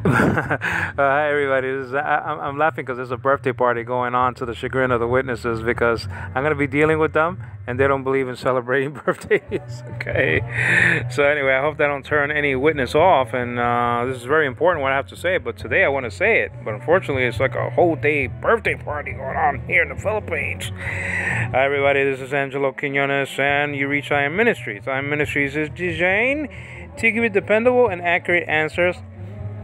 Hi everybody. I'm laughing because there's a birthday party going on to the chagrin of the witnesses because I'm going to be dealing with them and they don't believe in celebrating birthdays. Okay. So anyway, I hope that don't turn any witness off. And this is very important what I have to say. But today I want to say it. But unfortunately, it's like a whole day birthday party going on here in the Philippines. Hi everybody. This is Angelo Quinones and you reach I Am Ministries. I Am Ministries is designed to give you dependable and accurate answers.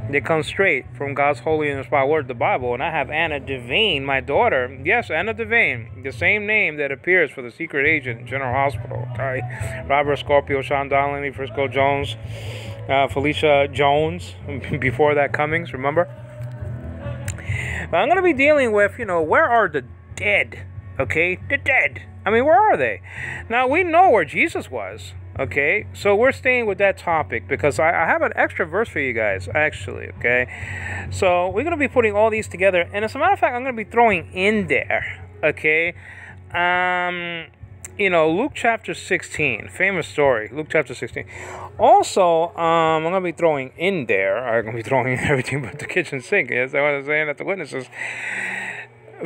They come straight from God's holy and inspired word, the Bible. And I have Anna Devane, my daughter. Yes, Anna Devane, the same name that appears for the secret agent in General Hospital. Okay, Robert Scorpio, Sean Donnelly, Frisco Jones, Felicia Jones. Before that, Cummings. Remember? But I'm going to be dealing with, where are the dead? Okay, the dead. I mean, where are they? Now we know where Jesus was. Okay, so we're staying with that topic because I have an extra verse for you guys, actually, okay? So we're going to be putting all these together, and as a matter of fact, I'm going to be throwing in there, okay? Luke chapter 16, famous story, Luke chapter 16. Also, I'm going to be throwing in there, I'm going to be throwing in everything but the kitchen sink, yes, I was saying that the witnesses.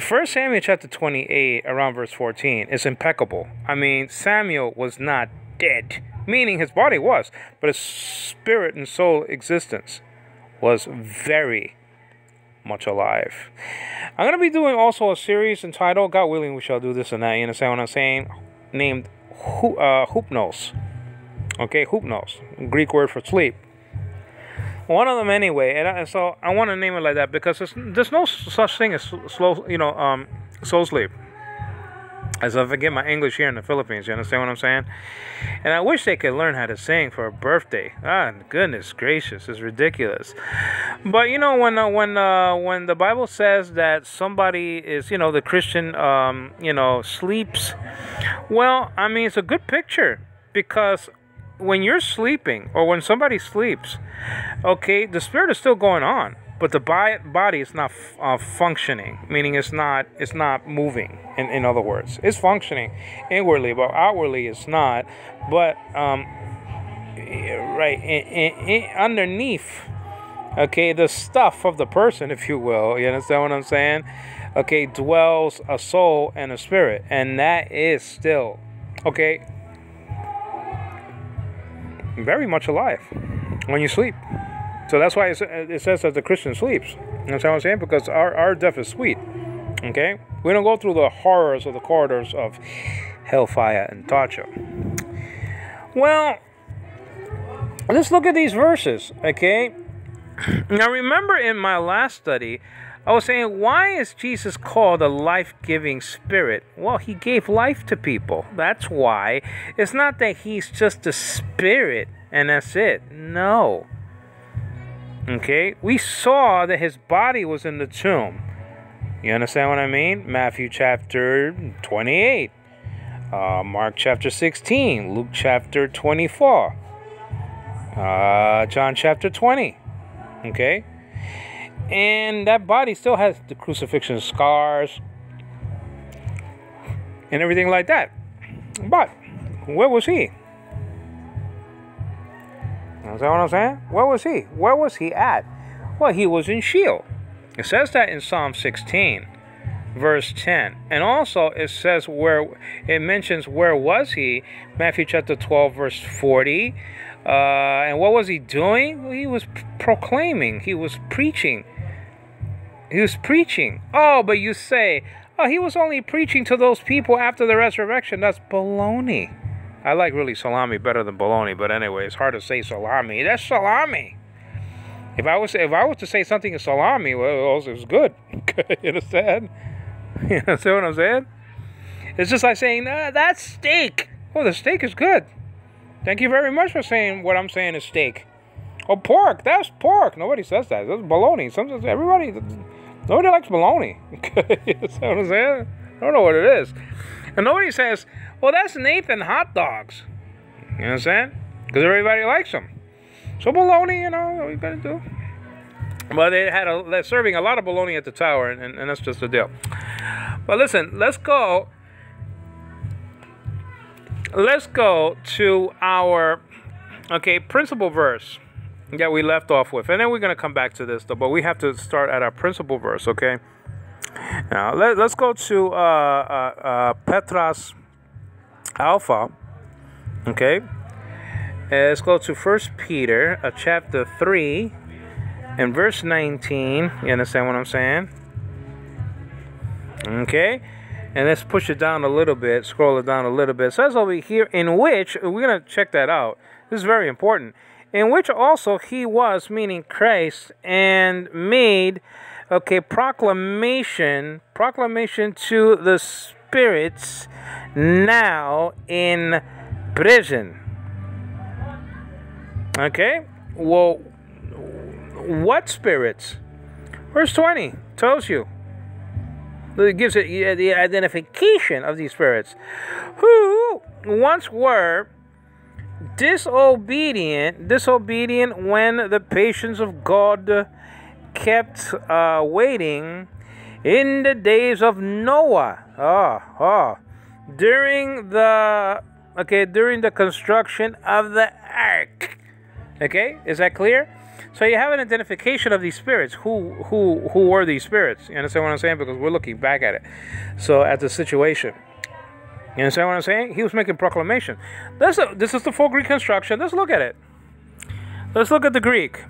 1 Samuel chapter 28, around verse 14, is impeccable. I mean, Samuel was not dead, meaning his body was, but his spirit and soul existence was very much alive. I'm going to be doing also a series entitled, God willing, we shall do this and that, you understand what I'm saying, named Hypnos. Okay, Hypnos, Greek word for sleep. One of them anyway, and so I want to name it like that because there's no such thing as soul sleep. As I forget my English here in the Philippines, you understand what I'm saying? And I wish they could learn how to sing for a birthday. Ah, goodness gracious, it's ridiculous. But when the Bible says that somebody is, the Christian, sleeps, well, I mean, it's a good picture because when you're sleeping or when somebody sleeps, okay, the spirit is still going on. But the body is not functioning, meaning it's not moving. In other words, it's functioning inwardly, but outwardly it's not. But underneath, okay, the stuff of the person, if you will, you understand what I'm saying? Okay, dwells a soul and a spirit, and that is still, okay, very much alive when you sleep. So that's why it says that the Christian sleeps. You know what I'm saying? Because our death is sweet. Okay? We don't go through the horrors of the corridors of hellfire and torture. Well, let's look at these verses. Okay? Now remember in my last study, I was saying, why is Jesus called a life-giving spirit? Well, he gave life to people. That's why. It's not that he's just a spirit and that's it. No. Okay, we saw that his body was in the tomb. You understand what I mean? Matthew chapter 28, Mark chapter 16, Luke chapter 24, John chapter 20. Okay, and that body still has the crucifixion scars and everything like that. But where was he? Is that what I'm saying? Where was he? Where was he at? Well, he was in Sheol. It says that in Psalm 16, verse 10. And also it says it mentions where was he? Matthew chapter 12, verse 40. And what was he doing? Well, he was proclaiming. He was preaching. He was preaching. Oh, but you say, oh, he was only preaching to those people after the resurrection. That's baloney. I like really salami better than bologna, but anyway, it's hard to say salami. That's salami. If I was to say something is salami, well, it was good. You understand? You understand what I'm saying? It's just like saying, that's steak. Oh, the steak is good. Thank you very much for saying what I'm saying is steak. Oh, pork. That's pork. Nobody says that. That's bologna. Sometimes nobody likes bologna. You understand what I'm saying? I don't know what it is. And nobody says, well, that's Nathan hot dogs. You know what I'm saying? Because everybody likes them. So bologna, what you gotta do. But they're serving a lot of bologna at the tower, and that's just the deal. But listen, let's go to our, principal verse. that we left off with. And then we're going to come back to this, though. But we have to start at our principal verse, okay? Now, let's go to Petras Alpha, okay? Let's go to 1 Peter, chapter 3, and verse 19. You understand what I'm saying? Okay? And let's push it down a little bit, scroll it down a little bit. It says over here, in which, we're going to check that out. This is very important. In which also he was, meaning Christ, and made, okay, proclamation to the spirits now in prison. Okay? Well, what spirits? Verse 20 tells you. It gives it the identification of these spirits who once were disobedient when the patience of God kept waiting in the days of Noah. During the construction of the ark. Okay, is that clear? So you have an identification of these spirits. Who were these spirits? You understand what I'm saying? Because we're looking back at it. So at the situation. You understand what I'm saying? He was making proclamation. This is the full Greek construction. Let's look at it. Let's look at the Greek.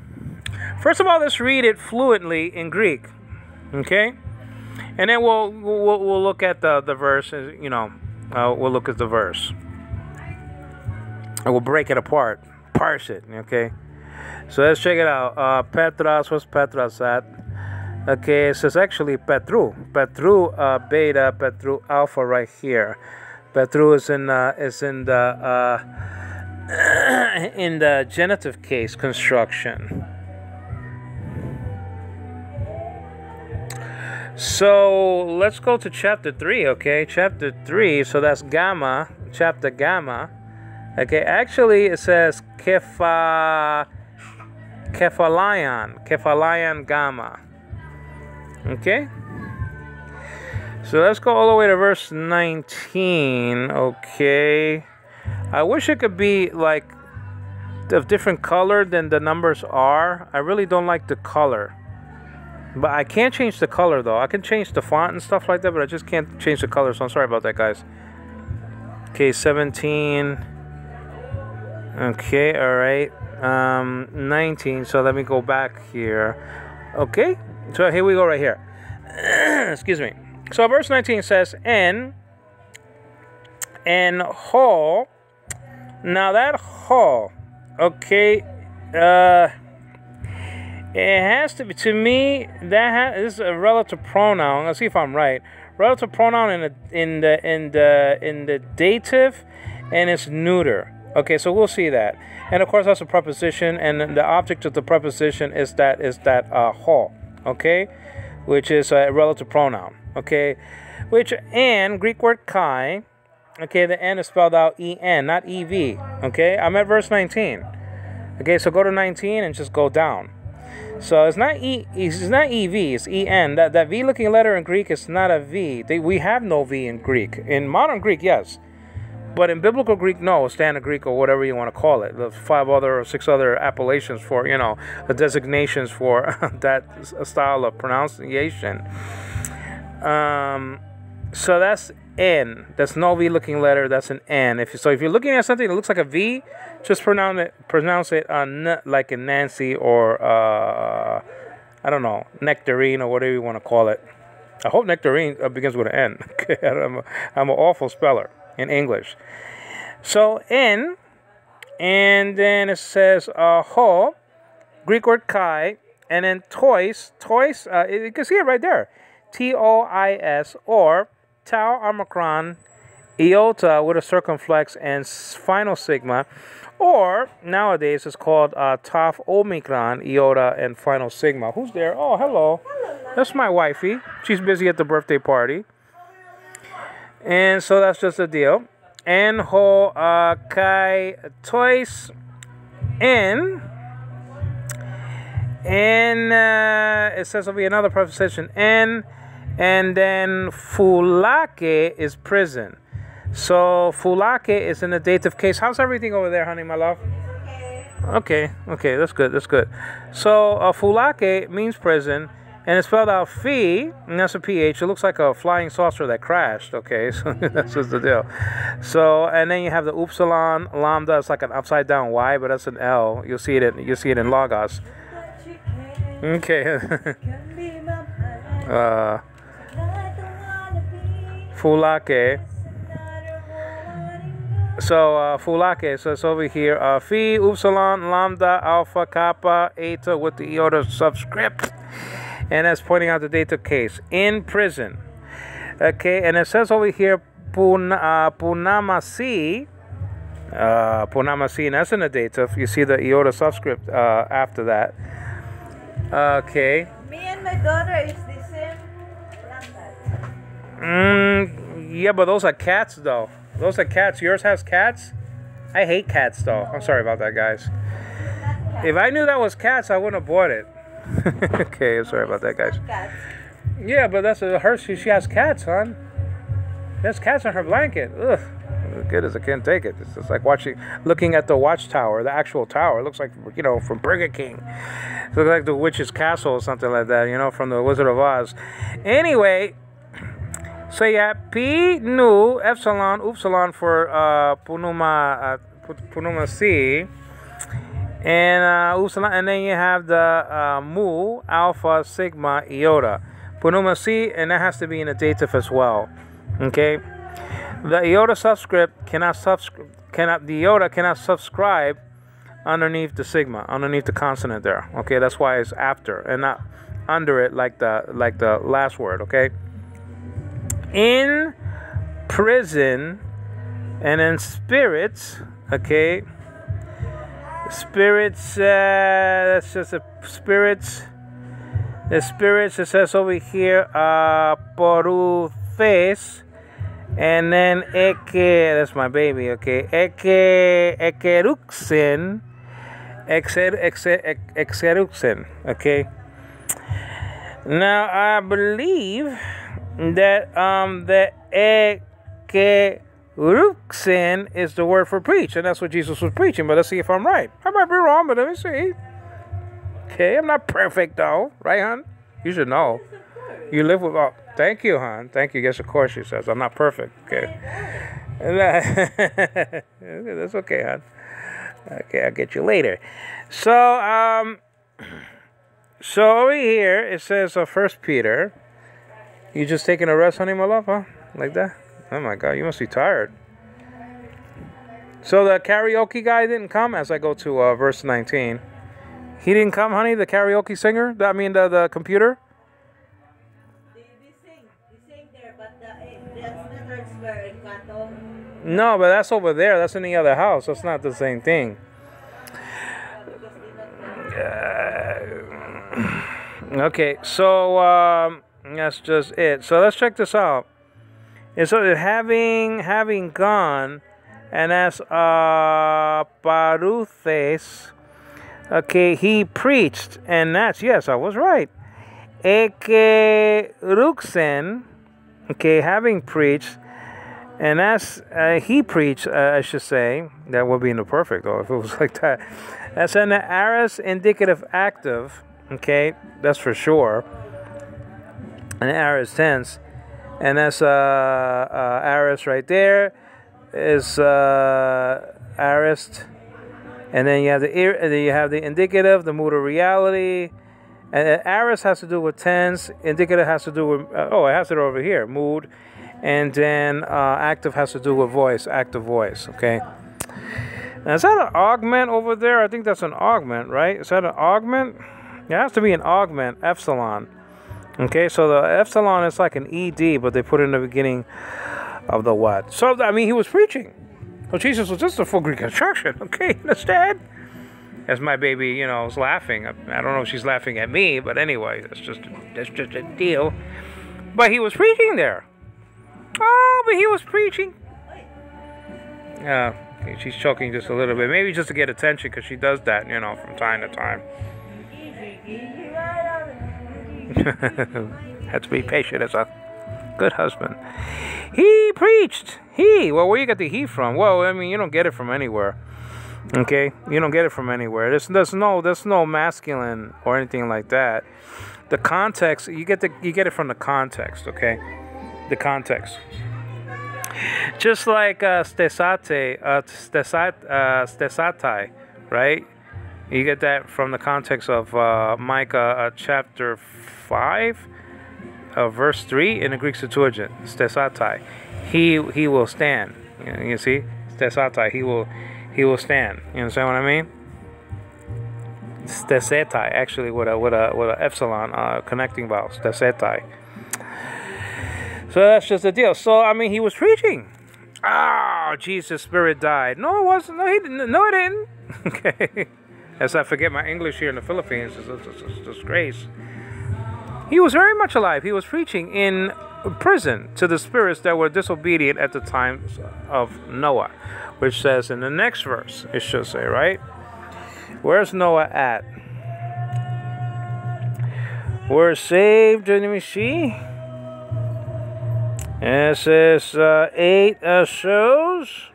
First of all, let's read it fluently in Greek. Okay? And then we'll look at the verse. We'll look at the verse. And we'll break it apart. Parse it. Okay? So let's check it out. Petras, what's Petras at? Okay, it says actually Petru. Petru beta, Petru alpha right here. Petru is in the genitive case construction. So let's go to chapter 3, okay? Chapter 3, so that's gamma, chapter gamma. Okay, actually it says Kephalion gamma. Okay? So let's go all the way to verse 19. Okay. I wish it could be like of different color than the numbers are. I really don't like the color. But I can't change the color though. I can change the font and stuff like that, but I just can't change the color. So I'm sorry about that, guys. Okay, 17. Okay, all right. 19. So let me go back here. Okay, so here we go right here. Excuse me. So verse 19 says, and hall. Now that hall, okay, it has to be, to me, this is a relative pronoun. Let's see if I'm right. Relative pronoun in the dative, and it's neuter. Okay, so we'll see that. And of course, that's a preposition, and the object of the preposition is that hall. Okay, which is a relative pronoun. Okay, which and Greek word kai. Okay, the N is spelled out E-N, not E-V. Okay, I'm at verse 19. Okay, so go to 19 and just go down. So it's not E-V, it's E-N. That V-looking letter in Greek is not a V. We have no V in Greek. In modern Greek, yes. But in biblical Greek, no. Standard Greek or whatever you want to call it. The 5 or 6 other appellations for, the designations for that style of pronunciation. So that's N. That's no V-looking letter. That's an N. If you're looking at something that looks like a V, just pronounce it like in Nancy or I don't know, nectarine or whatever you want to call it. I hope nectarine begins with an N. I'm an awful speller in English. So N, and then it says ho, Greek word kai, and then tois. You can see it right there. T-O-I-S, or tau omicron iota with a circumflex and final sigma, or nowadays it's called tau omicron iota and final sigma. Who's there? Oh, hello. That's my wifey. She's busy at the birthday party. And so that's just the deal. En ho kai tois en. And it says over here another preposition, en, and then fulake is prison. So fulake is in the dative case. How's everything over there, honey, my love? Okay, okay, that's good, that's good. So, Fulake means prison, and it's spelled out Phi, and that's a PH. It looks like a flying saucer that crashed, okay, so that's just the deal. So, and then you have the Upsilon, Lambda, it's like an upside down Y, but that's an L. You'll see it in Logos. Okay. Fulake. So, Fulake, so it's over here. Phi, Upsilon, Lambda, Alpha, Kappa, Eta with the iota subscript. And that's pointing out the dative case. In prison. Okay, and it says over here, Punamasi. Punamasi, and that's in the dative. You see the iota subscript after that. Okay. Me and my daughter is the same like that. Yeah, but those are cats, though. Those are cats. Yours has cats? I hate cats, though. I'm sorry about that, guys. If I knew that was cats, I wouldn't have bought it. Okay, I'm sorry about that, guys. Yeah, but that's her. She has cats, hon. There's cats on her blanket. Ugh. As good as I can take it. It's just like looking at the watchtower, the actual tower. It looks like, from Burger King. It looks like the witch's castle or something like that, from the Wizard of Oz. Anyway, so yeah, P, Nu, Epsilon, Upsilon for Punuma C. And Upsilon, and then you have the Mu, Alpha, Sigma, Iota. Punuma C, and that has to be in the dative as well. Okay? The iota subscript cannot subscribe underneath the sigma, underneath the consonant there. Okay, that's why it's after and not under it like the last word. Okay. In prison, and then spirits. Okay. Spirits. That's just a spirits. The spirits. It says over here, poruthes. And then that's my baby, okay. Ekeruxin, okay. Now I believe that the Ekeruxin is the word for preach, and that's what Jesus was preaching. But let's see if I'm right. I might be wrong, but let me see. Okay, I'm not perfect though, right, hon? You should know. You live with. Oh, thank you, hon. Thank you. Yes, of course, she says. I'm not perfect. Okay. That's okay, hon. Okay, I'll get you later. So, over here, it says 1 Peter. You just taking a rest, honey, my love, huh? Like that? Oh, my God. You must be tired. So, the karaoke guy didn't come as I go to verse 19. He didn't come, honey, the karaoke singer? The computer? No, but that's over there. That's in the other house. That's not the same thing. Okay, so that's just it. So let's check this out. And so having gone, and that's Paruthes. Okay, he preached, and that's, yes, I was right. Ekeruxen. Okay, having preached. And that's, he preached, I should say. That would be in the perfect, though, if it was like that. That's an aorist indicative active. Okay, that's for sure. An aorist tense. And that's aorist right there. Is aorist. And then you have the indicative, the mood of reality. And aorist has to do with tense. Indicative has to do with, it has it over here, mood. And then active has to do with voice, active voice, okay? Now, is that an augment over there? I think that's an augment, right? Is that an augment? It has to be an augment, epsilon. Okay, so the epsilon is like an ED, but they put it in the beginning of the what? So, I mean, he was preaching. So Jesus was just a full Greek construction, okay? Understand? As my baby, is laughing. I don't know if she's laughing at me, but anyway, that's just a deal. But he was preaching there. Oh, but he was preaching. Yeah, she's choking just a little bit. Maybe just to get attention, because she does that, from time to time. Have to be patient as a good husband. He preached. Well, where you get the he from? Well, I mean, you don't get it from anywhere. Okay, you don't get it from anywhere. There's no masculine or anything like that. The context, you get it from the context. Okay, the context. Just like stesatai, right? You get that from the context of Micah chapter 5, verse 3 in the Greek Septuagint. Stesatai, he will stand. You see, stesatai, he will stand. You understand what I mean? Stesetai, actually, with a epsilon connecting vowel. Stesetai. So that's just the deal. So I mean, he was preaching. Oh, Jesus' spirit died. No, it wasn't. No, he didn't. No, it didn't. Okay. As I forget my English here in the Philippines, it's a disgrace. He was very much alive. He was preaching in prison to the spirits that were disobedient at the time of Noah, which says in the next verse, it should say, right? Where's Noah at? We're saved, let me see. And it says 8 shows.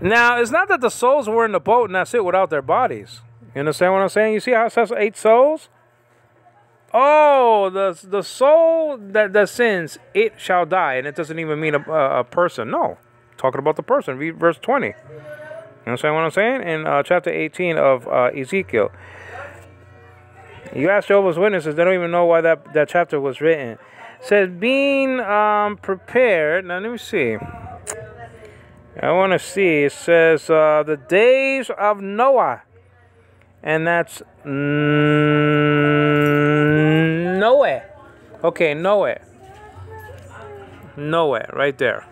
Now, it's not that the souls were in the boat and that's it without their bodies. You understand what I'm saying? You see how it says 8 souls? Oh, the soul that sins, it shall die. And it doesn't even mean a person. No. Talking about the person. Read verse 20. You understand what I'm saying? In chapter 18 of Ezekiel. You ask Jehovah's Witnesses, they don't even know why that chapter was written. It says, being prepared. Now, let me see. I want to see. It says, the days of Noah. And that's Noah. Okay, Noah. Noah, right there.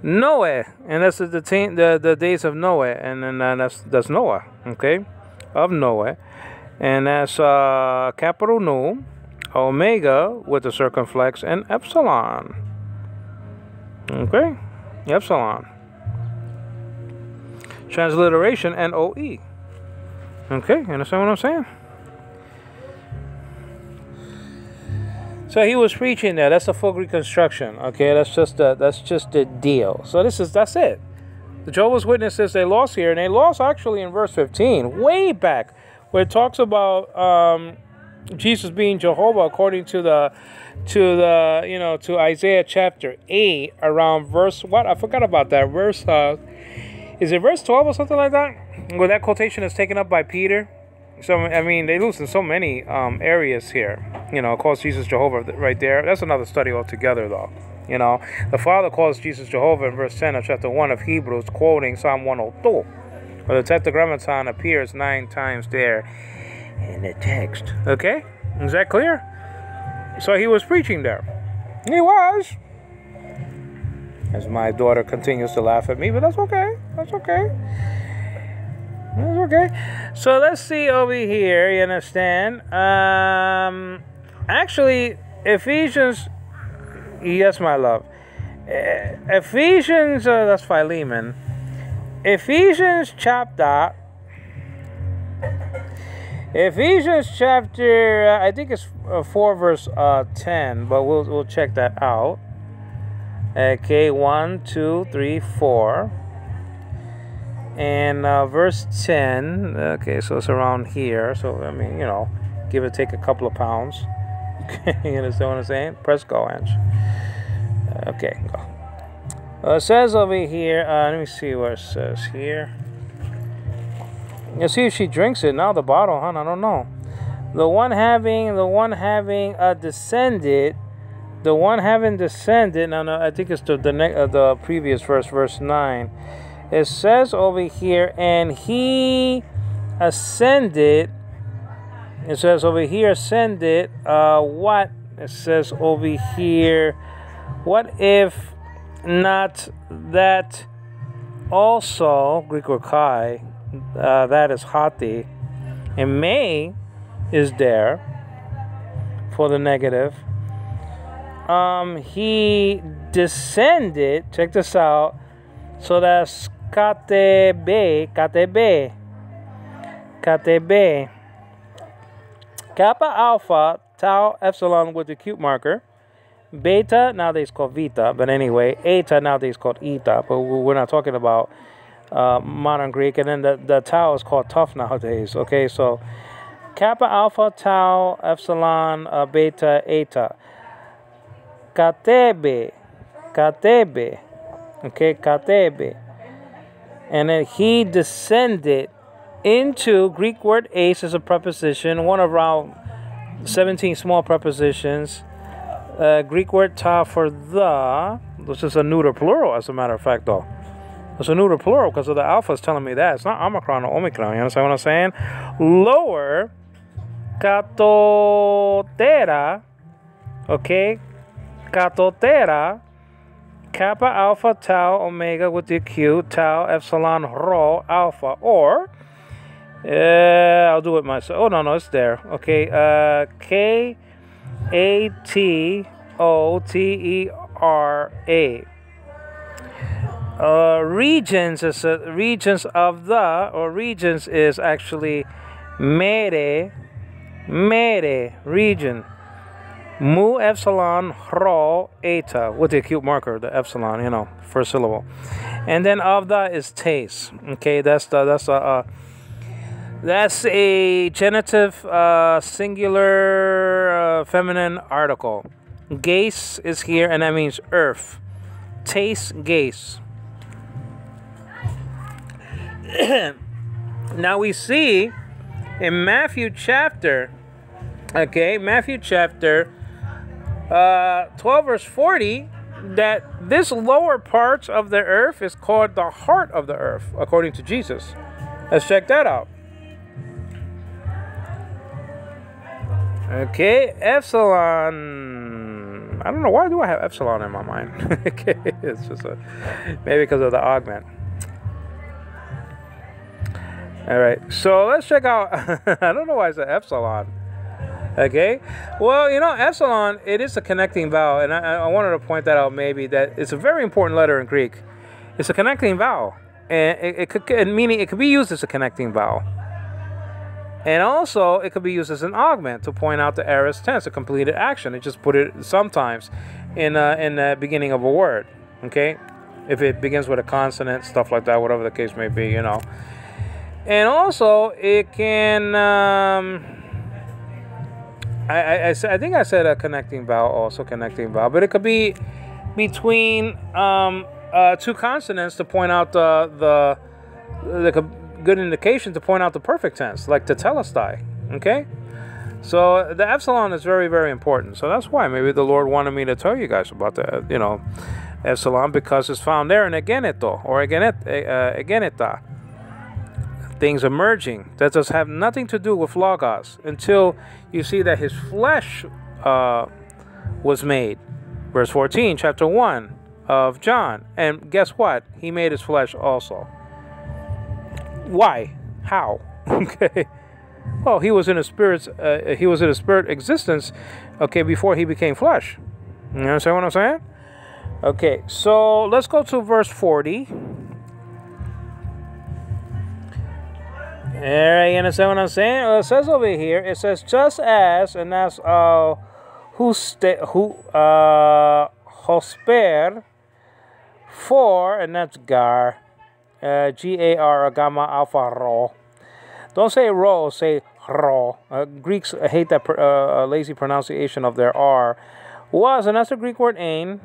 Noah, and that's the days of Noah, and then that's Noah, okay, of Noah, and that's capital Nu, Omega with the circumflex, and Epsilon, okay, Epsilon, transliteration, and OE, okay, you understand what I'm saying? So he was preaching there. That's a full reconstruction. Okay, that's just the deal. So that's it. The Jehovah's Witnesses, they lost here, and they lost actually in verse 15, way back, where it talks about Jesus being Jehovah according to Isaiah chapter 8, around verse what? I forgot about that verse. Is it verse 12 or something like that? Where that quotation is taken up by Peter. So, I mean, they lose in so many areas here. You know, calls Jesus Jehovah right there. That's another study altogether, though. You know, the Father calls Jesus Jehovah in verse 10 of chapter 1 of Hebrews, quoting Psalm 102, where the Tetragrammaton appears 9 times there in the text. Okay? Is that clear? So he was preaching there. He was. As my daughter continues to laugh at me, but that's okay. That's okay. That's okay. So let's see over here. You understand? Actually, Ephesians. Yes, my love. Ephesians. That's Philemon. Ephesians chapter. I think it's 4 verse 10, but we'll check that out. Okay, 1, 2, 3, 4. And verse 10, okay, so it's around here. So, I mean, you know, give or take a couple of pounds. Okay, you understand what I'm saying? Press go, Ange. Okay, go. It says over here, let me see what it says here. You see if she drinks it. Now the bottle, huh? I don't know. The one having descended, no, I think it's the previous verse 9. It says over here, and he ascended. It says over here, ascended. What? It says over here, what if not that also, Greek or Kai, that is hati, and may is there for the negative. He descended, check this out, so that's KTB, Kappa Alpha tau, epsilon with the acute marker. Beta, nowadays called vita, but anyway, eta, nowadays called eta, but we're not talking about modern Greek. And then the tau is called tough nowadays. Okay, so kappa, alpha, tau, epsilon, beta, eta. Katebe, katebe, okay, katebe. And then he descended into, Greek word ace is a preposition, one of around 17 small prepositions. Greek word ta for the, this is a neuter plural, as a matter of fact, though. It's a neuter plural because of the alpha is telling me that. It's not omicron or omicron. You understand what I'm saying? Lower, katotera, okay? Katotera, kappa, alpha, tau, omega with the acute, tau, epsilon, rho, alpha. Or, I'll do it myself. Oh, no, it's there. Okay, Katotera. Regions is regions of the, or regions is actually mere, region. Mu, epsilon, rho, eta, with the acute marker, the epsilon, you know, first syllable. And then of the is taste. Okay, that's a genitive singular feminine article. Gaze is here, and that means earth. Taste, gaze. Now we see in Matthew chapter, okay, Matthew chapter 12 verse 40, that this lower parts of the earth is called the heart of the earth, according to Jesus. Let's check that out. Okay, epsilon. I don't know, why do I have epsilon in my mind? Okay, it's just maybe because of the augment. All right, so let's check out. I don't know why I said epsilon. Okay, well, you know, epsilon, it is a connecting vowel, and I wanted to point that out, maybe, that it's a very important letter in Greek. It's a connecting vowel, and it could be used as a connecting vowel. And also, it could be used as an augment to point out the aorist tense, a completed action. It just put it sometimes in the beginning of a word, okay? If it begins with a consonant, stuff like that, whatever the case may be, you know. And also, it can, I think I said a connecting vowel, also connecting vowel, but it could be between two consonants to point out the good indication to point out the perfect tense, like tetelestai, okay? So the epsilon is very, very important. So that's why maybe the Lord wanted me to tell you guys about the, you know, epsilon, because it's found there in egeneto, or egeneta. Things emerging that does have nothing to do with logos until you see that his flesh was made. Verse 14, chapter 1 of John. And guess what? He made his flesh also. Why? How? Okay. Well, he was in a spirit existence, okay, before he became flesh. You understand what I'm saying? Okay, so let's go to verse 40. All right, you understand what I'm saying? Well, it says over here, it says just as, and that's hosper, for, and that's gar, G-A-R, gamma, alpha, rho. Don't say rho, say rho. Greeks hate that lazy pronunciation of their R. Was, and that's the Greek word ain.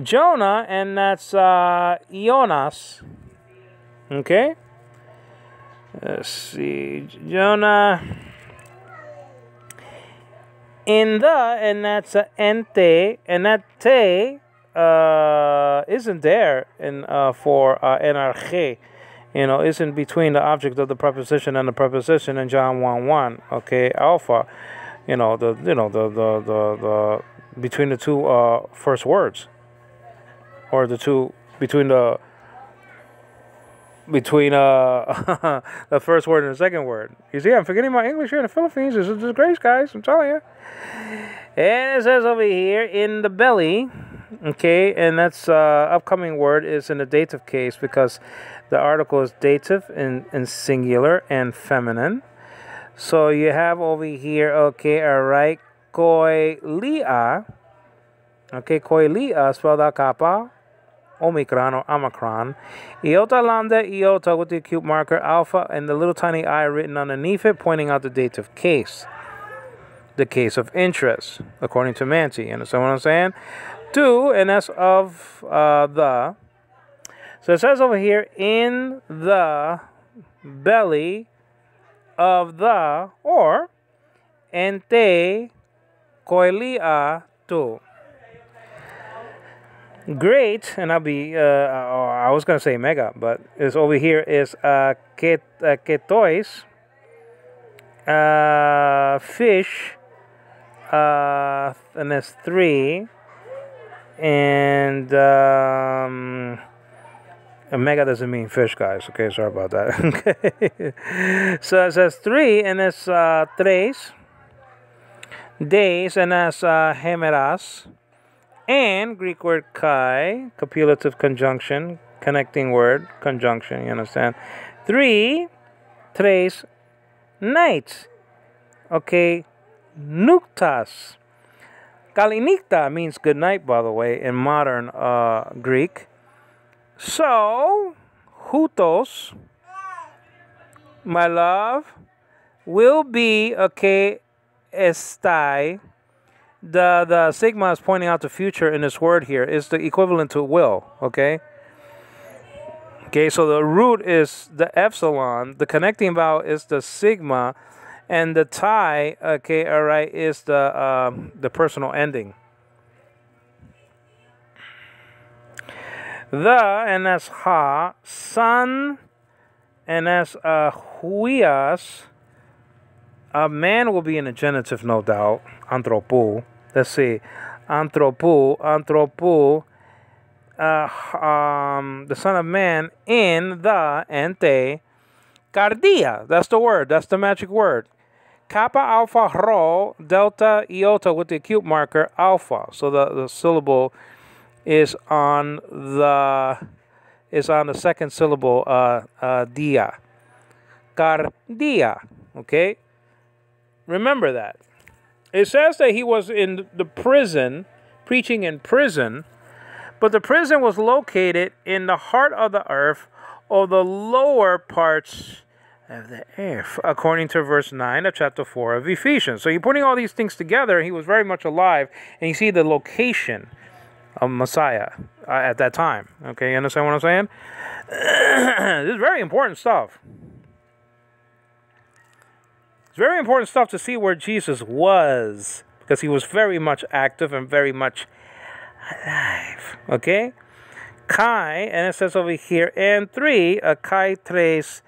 Jonah, and that's Ionas. Okay? Let's see. Jonah. In the, and that's ente, and that te isn't there in for NRK. You know, isn't between the object of the preposition and the preposition in John 1:1. Okay, alpha. You know, the between the two first words, or the two between the first word and the second word. You see, I'm forgetting my English here in the Philippines. This is grace, guys. I'm telling you. And it says over here in the belly. Okay, and that's upcoming word is in the dative case because the article is dative in singular and feminine. So you have over here, okay, all right, koilia, okay, koilia, spelled out kappa, Omicron or Omicron. Iota lambda iota with the acute marker alpha and the little tiny I written underneath it, pointing out the date of case. The case of interest, according to Manti. You understand what I'm saying? 2, and that's of the. So it says over here, in the belly of the, or ente koilia tu. Great, and I'll be, I was going to say mega, but it's over here is ketois, fish, and that's 3, and mega doesn't mean fish, guys. Okay, sorry about that. Okay, so it says 3, and it's tres, days, and that's hemeras. And Greek word kai, copulative conjunction, connecting word, conjunction, you understand? 3, tres, nights. Okay, nuktas. Kalinikta means good night, by the way, in modern Greek. So, hutos, my love, will be, okay, estai. The sigma is pointing out the future in this word here is the equivalent to will, okay? Okay, so the root is the epsilon, the connecting vowel is the sigma, and the tie, okay, all right, is the personal ending. The, and that's ha, sun, and that's huias. A man will be in the genitive, no doubt, anthropo. Let's see, anthropo, the son of man in the ente cardia. That's the word. That's the magic word. Kappa, alpha, rho, delta, iota with the acute marker alpha. So the syllable is on the second syllable dia. Cardia. Okay. Remember that. It says that he was in the prison, preaching in prison, but the prison was located in the heart of the earth, or the lower parts of the earth, according to verse 9 of chapter 4 of Ephesians. So you're putting all these things together, he was very much alive, and you see the location of Messiah at that time. Okay, you understand what I'm saying? This is very important stuff. It's very important stuff to see where Jesus was, because he was very much active and very much alive. Okay? Kai, and it says over here, and 3, kai tres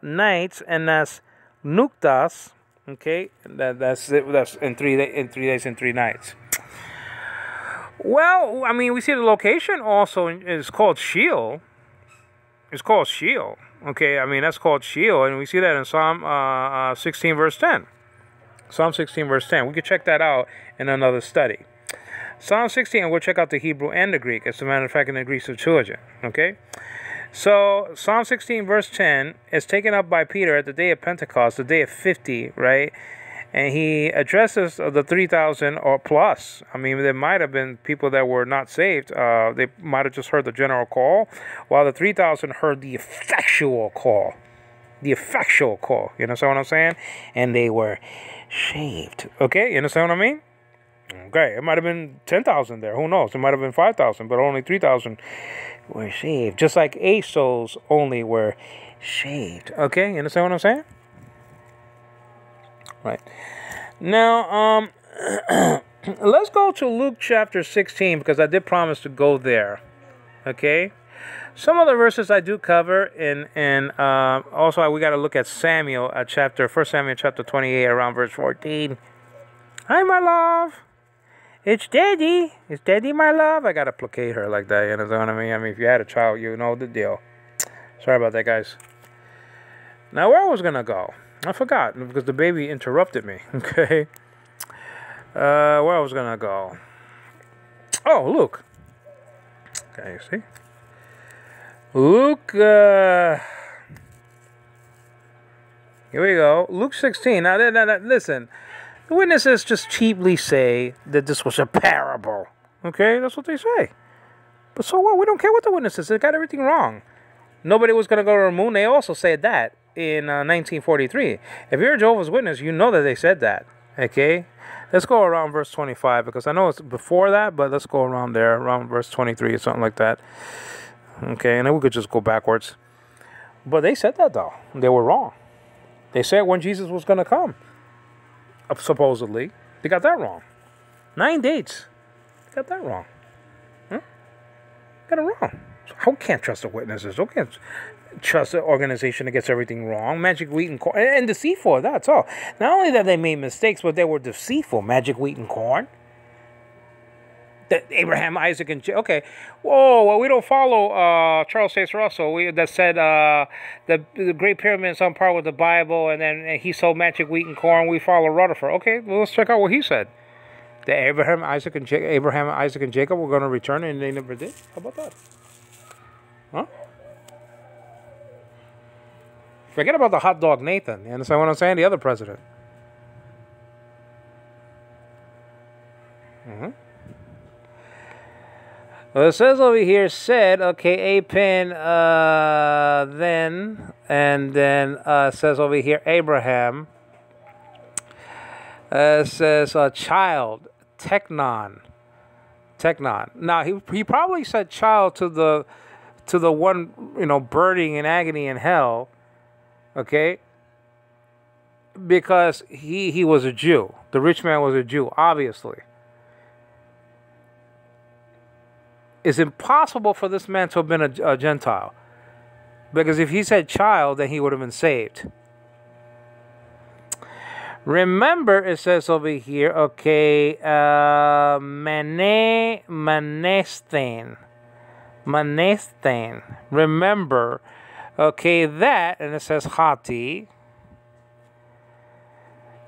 nights, and that's nuktas. Okay? That's in 3 days and 3 nights. Well, I mean, we see the location also is called Sheol. It's called Sheol. Okay, I mean, that's called Sheol, and we see that in Psalm 16, verse 10. Psalm 16, verse 10. We could check that out in another study. Psalm 16, we'll check out the Hebrew and the Greek. As a matter of fact, in the Greek Septuagint. Okay? So, Psalm 16, verse 10 is taken up by Peter at the day of Pentecost, the day of 50, right? And he addresses the 3,000 or plus. I mean, there might have been people that were not saved. They might have just heard the general call, while the 3,000 heard the effectual call. The effectual call. You understand what I'm saying? And they were saved. Okay? You understand what I mean? Okay. It might have been 10,000 there. Who knows? It might have been 5,000, but only 3,000 were saved. Just like 8 souls only were saved. Okay? You understand what I'm saying? Right. Now, let's go to Luke chapter 16, because I did promise to go there. Okay? Some of the verses I do cover, and also we got to look at Samuel, 1 Samuel chapter 28, around verse 14. Hi, my love. It's Daddy. It's Daddy, my love. I got to placate her like that, you know what I mean? I mean, if you had a child, you know the deal. Sorry about that, guys. Now, where I was going to go? I forgot, because the baby interrupted me, okay? Where I was going to go? Oh, Luke. Okay, you see? Luke, Here we go. Luke 16. Now, listen. The witnesses just cheaply say that this was a parable. Okay? That's what they say. But so what? We don't care what the witnesses say. They got everything wrong. Nobody was going to go to the moon. They also said that in 1943. If you're a Jehovah's Witness, you know that they said that. Okay? Let's go around verse 25, because I know it's before that, but let's go around there, around verse 23 or something like that. Okay? And then we could just go backwards. But they said that, though. They were wrong. They said when Jesus was going to come. Supposedly. They got that wrong. 9 dates. They got that wrong. Got it wrong. So how can't trust the witnesses? Who can't trust the organization that gets everything wrong? Magic Wheat and Corn. And deceitful, that's all. Not only that they made mistakes, but they were deceitful. Magic Wheat and Corn. That Abraham, Isaac, and Jacob. Okay. Whoa, well, we don't follow Charles Taze Russell. That said the Great Pyramid is on par with the Bible, and then he sold Magic Wheat and Corn. We follow Rutherford. Okay, well, let's check out what he said. That Abraham, Isaac, and Jacob were going to return, and they never did. How about that? Huh? Forget about the hot dog Nathan. You understand what I'm saying? The other president. Well, it says over here, said, okay, Apen, then, and then says over here, Abraham, says, child, Technon. Now, he probably said child to the one, burning in agony in hell, okay, because he was a Jew. The rich man was a Jew, obviously. It's impossible for this man to have been a Gentile. Because if he said child, then he would have been saved. Remember, it says over here, okay, manestain. Remember, okay, that, and it says hati.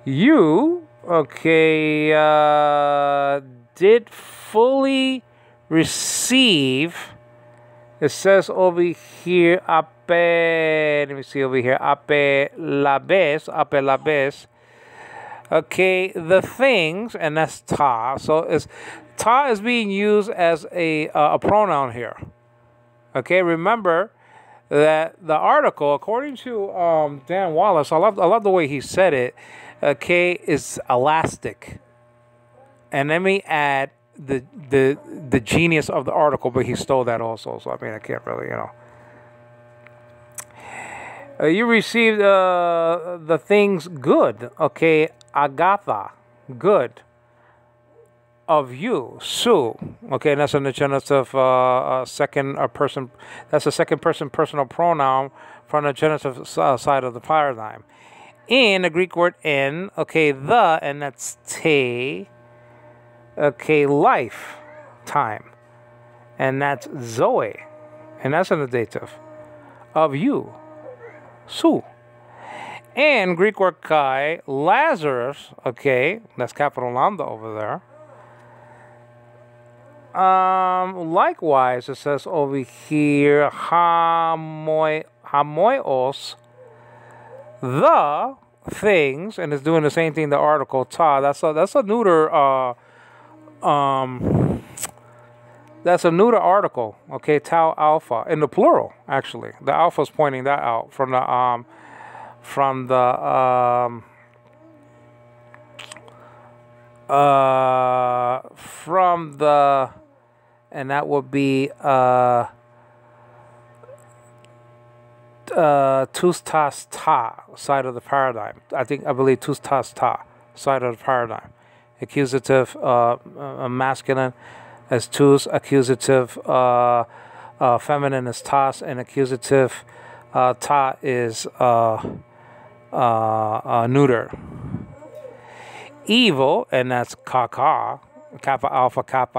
You, okay, did fully receive. It says over here, let me see over here, labes. Okay, the things, and that's ta. So ta is being used as a pronoun here. Okay, remember that the article, according to Dan Wallace, I love the way he said it. Okay, is elastic, and let me add the genius of the article, but he stole that also. So I mean, I can't really, you received the things good. Okay, agatha, good. Of you, su. Okay, and that's in the genitive second person. That's a second person personal pronoun from the genitive side of the paradigm. In the Greek word in, okay, the, and that's te. Okay, life, time, and that's zoe, and that's in the dative. Of you, su. And Greek word kai, Lazarus. Okay, that's capital lambda over there. Likewise, it says over here, hamoios, the things, and it's doing the same thing. The article ta. That's a neuter. That's a neuter article. Okay, tau alpha in the plural. Actually, the alpha is pointing that out from the and that would be tustas ta, side of the paradigm. I believe tustas ta, side of the paradigm. Accusative masculine as tus, accusative feminine as tas, and accusative ta is neuter. Evil, and that's kappa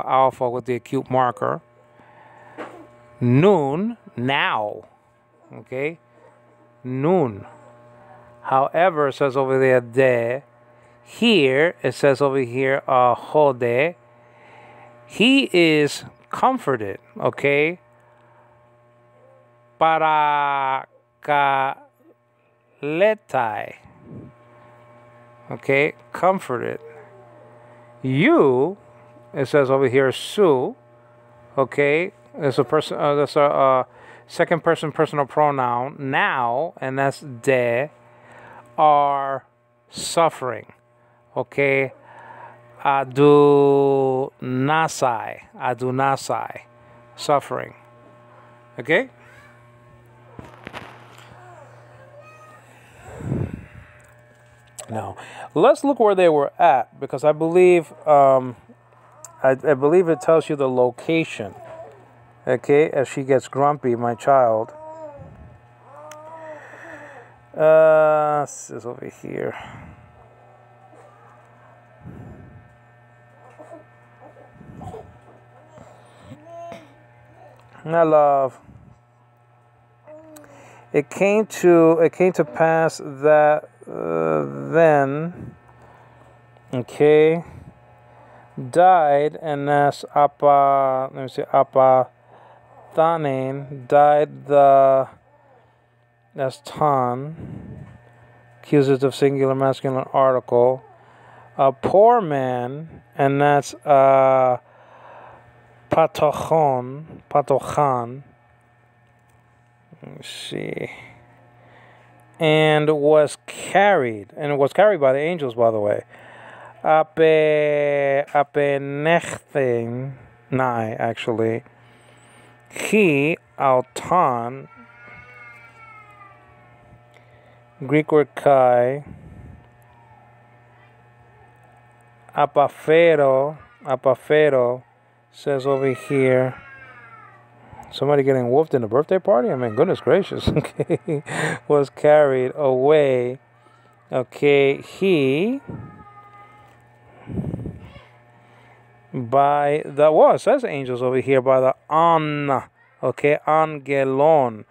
alpha with the acute marker. Noon, now. Okay? Noon. However, it says over there, de. Here, it says over here, hode. He is comforted. Okay? Para letai. Okay, comforted. You, it says over here, su. Okay, it's a person. That's a second person personal pronoun. Now, and that's de, are suffering. Okay, adunasai, suffering. Okay. Now, let's look where they were at, because I believe I believe it tells you the location. Okay, as she gets grumpy, my child. This is over here. My love. It came to pass that then, okay, died, and as Apa Thanin died that's Tan, accusative singular masculine article, a poor man, and that's Patochan. Let's see. And was carried by the angels, by the way. Apenechting nai, actually. He, auton, Greek word kai, apafero, says over here. Somebody getting wolfed in a birthday party? I mean, goodness gracious. Okay. Was carried away. Okay. He. By the, well, it says angels over here, by the an. Okay. Angelon.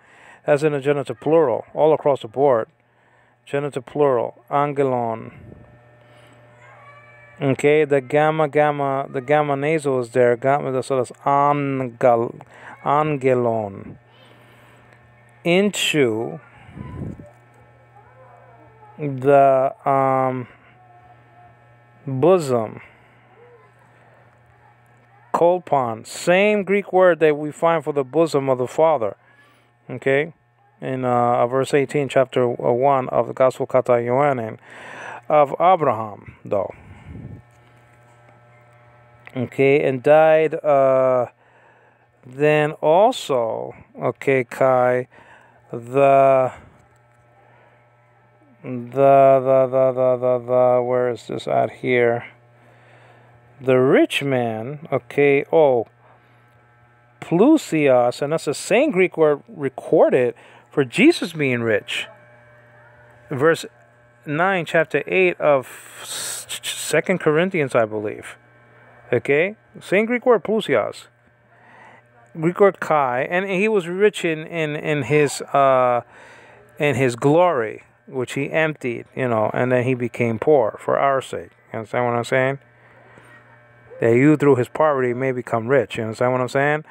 That's in the genitive plural. All across the board. Genitive plural. Angelon. Okay. The gamma nasal is there. Gamma, so that's angelon, into the bosom, kolpon, same Greek word that we find for the bosom of the Father. Okay, in verse 18, chapter 1 of the Gospel Kata Yohanan of Abraham, though. Okay, and died then also, okay, Kai, the where is this at here? The rich man, okay, Plusios, and that's the same Greek word recorded for Jesus being rich. Verse 9, chapter 8 of 2 Corinthians, I believe. Okay, same Greek word, Plusios. Greek word kai, and he was rich in his glory, which he emptied, and then he became poor for our sake. You understand what I'm saying? That you through his poverty may become rich. You understand what I'm saying?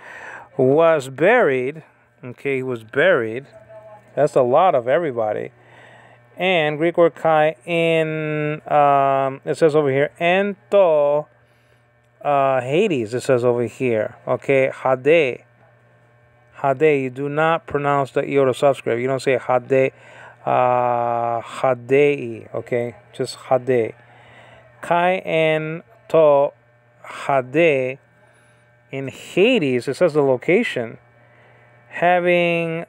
Was buried. Okay, he was buried. That's a lot of everybody. And Greek word kai in it says over here ento. Hades, it says over here. Okay, Hade. You do not pronounce the iota subscript. You don't say Hade, Hadei. Okay, just Hade. Kai en to Hade in Hades. It says the location. Having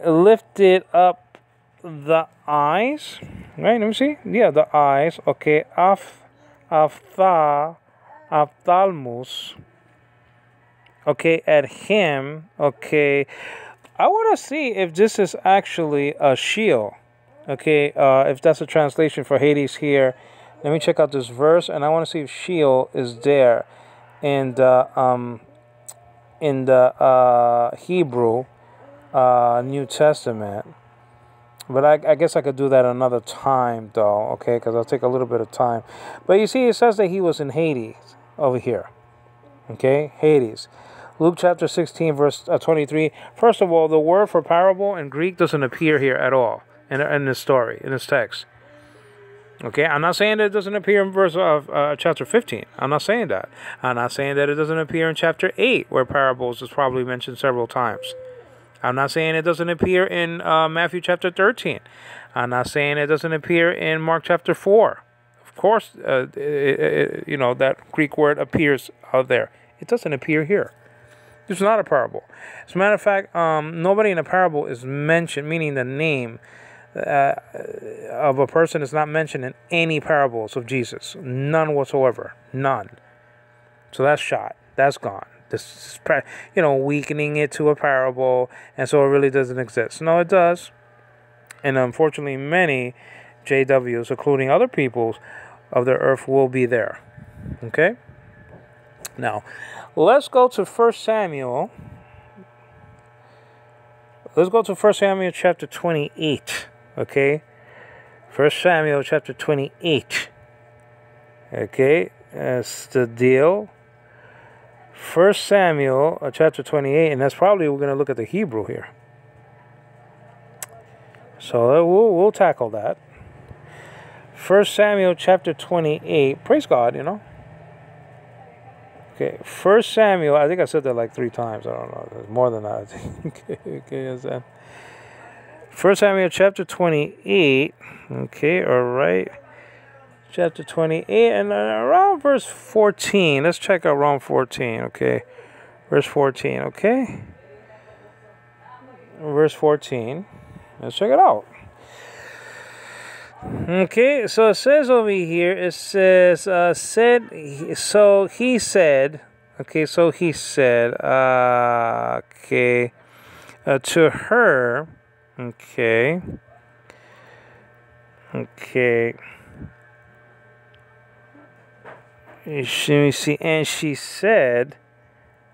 lifted up the eyes, right? Let me see. Yeah, the eyes. Okay, ophthalmos. Okay, at him. Okay, I want to see if this is actually a Sheol. Okay, if that's a translation for Hades here. Let me check out this verse, and I want to see if Sheol is there in the Hebrew New Testament. But I guess I could do that another time, though, okay? Because I'll take a little bit of time. But you see, it says that he was in Hades over here. Okay? Hades. Luke chapter 16, verse 23. First of all, the word for parable in Greek doesn't appear here at all in this story, in this text. Okay, I'm not saying that it doesn't appear in verse of chapter 15. I'm not saying that. I'm not saying that it doesn't appear in chapter 8, where parables is probably mentioned several times. I'm not saying it doesn't appear in Matthew chapter 13. I'm not saying it doesn't appear in Mark chapter 4. Of course, that Greek word appears out there. It doesn't appear here. It's not a parable. As a matter of fact, nobody in a parable is mentioned, meaning the name of a person is not mentioned in any parables of Jesus. None whatsoever. None. So that's shot. That's gone. This is, weakening it to a parable, and so it really doesn't exist. No, it does. And unfortunately, many JWs, including other peoples of the earth, will be there. Okay? Now, let's go to 1 Samuel. Let's go to 1 Samuel chapter 28. Okay? 1 Samuel chapter 28. Okay? That's the deal. 1 Samuel chapter 28, and that's probably, we're going to look at the Hebrew here. So we'll tackle that. 1 Samuel chapter 28. Praise God, Okay, 1 Samuel, I think I said that like 3 times. I don't know. There's more than that, I think. Okay, is that 1 Samuel chapter 28. Okay, all right. Chapter 28 and around verse 14. Let's check out around 14, okay? Verse 14, okay? Verse 14. Let's check it out. Okay, so it says over here, it says, so he said, to her, okay, let me see, and she said,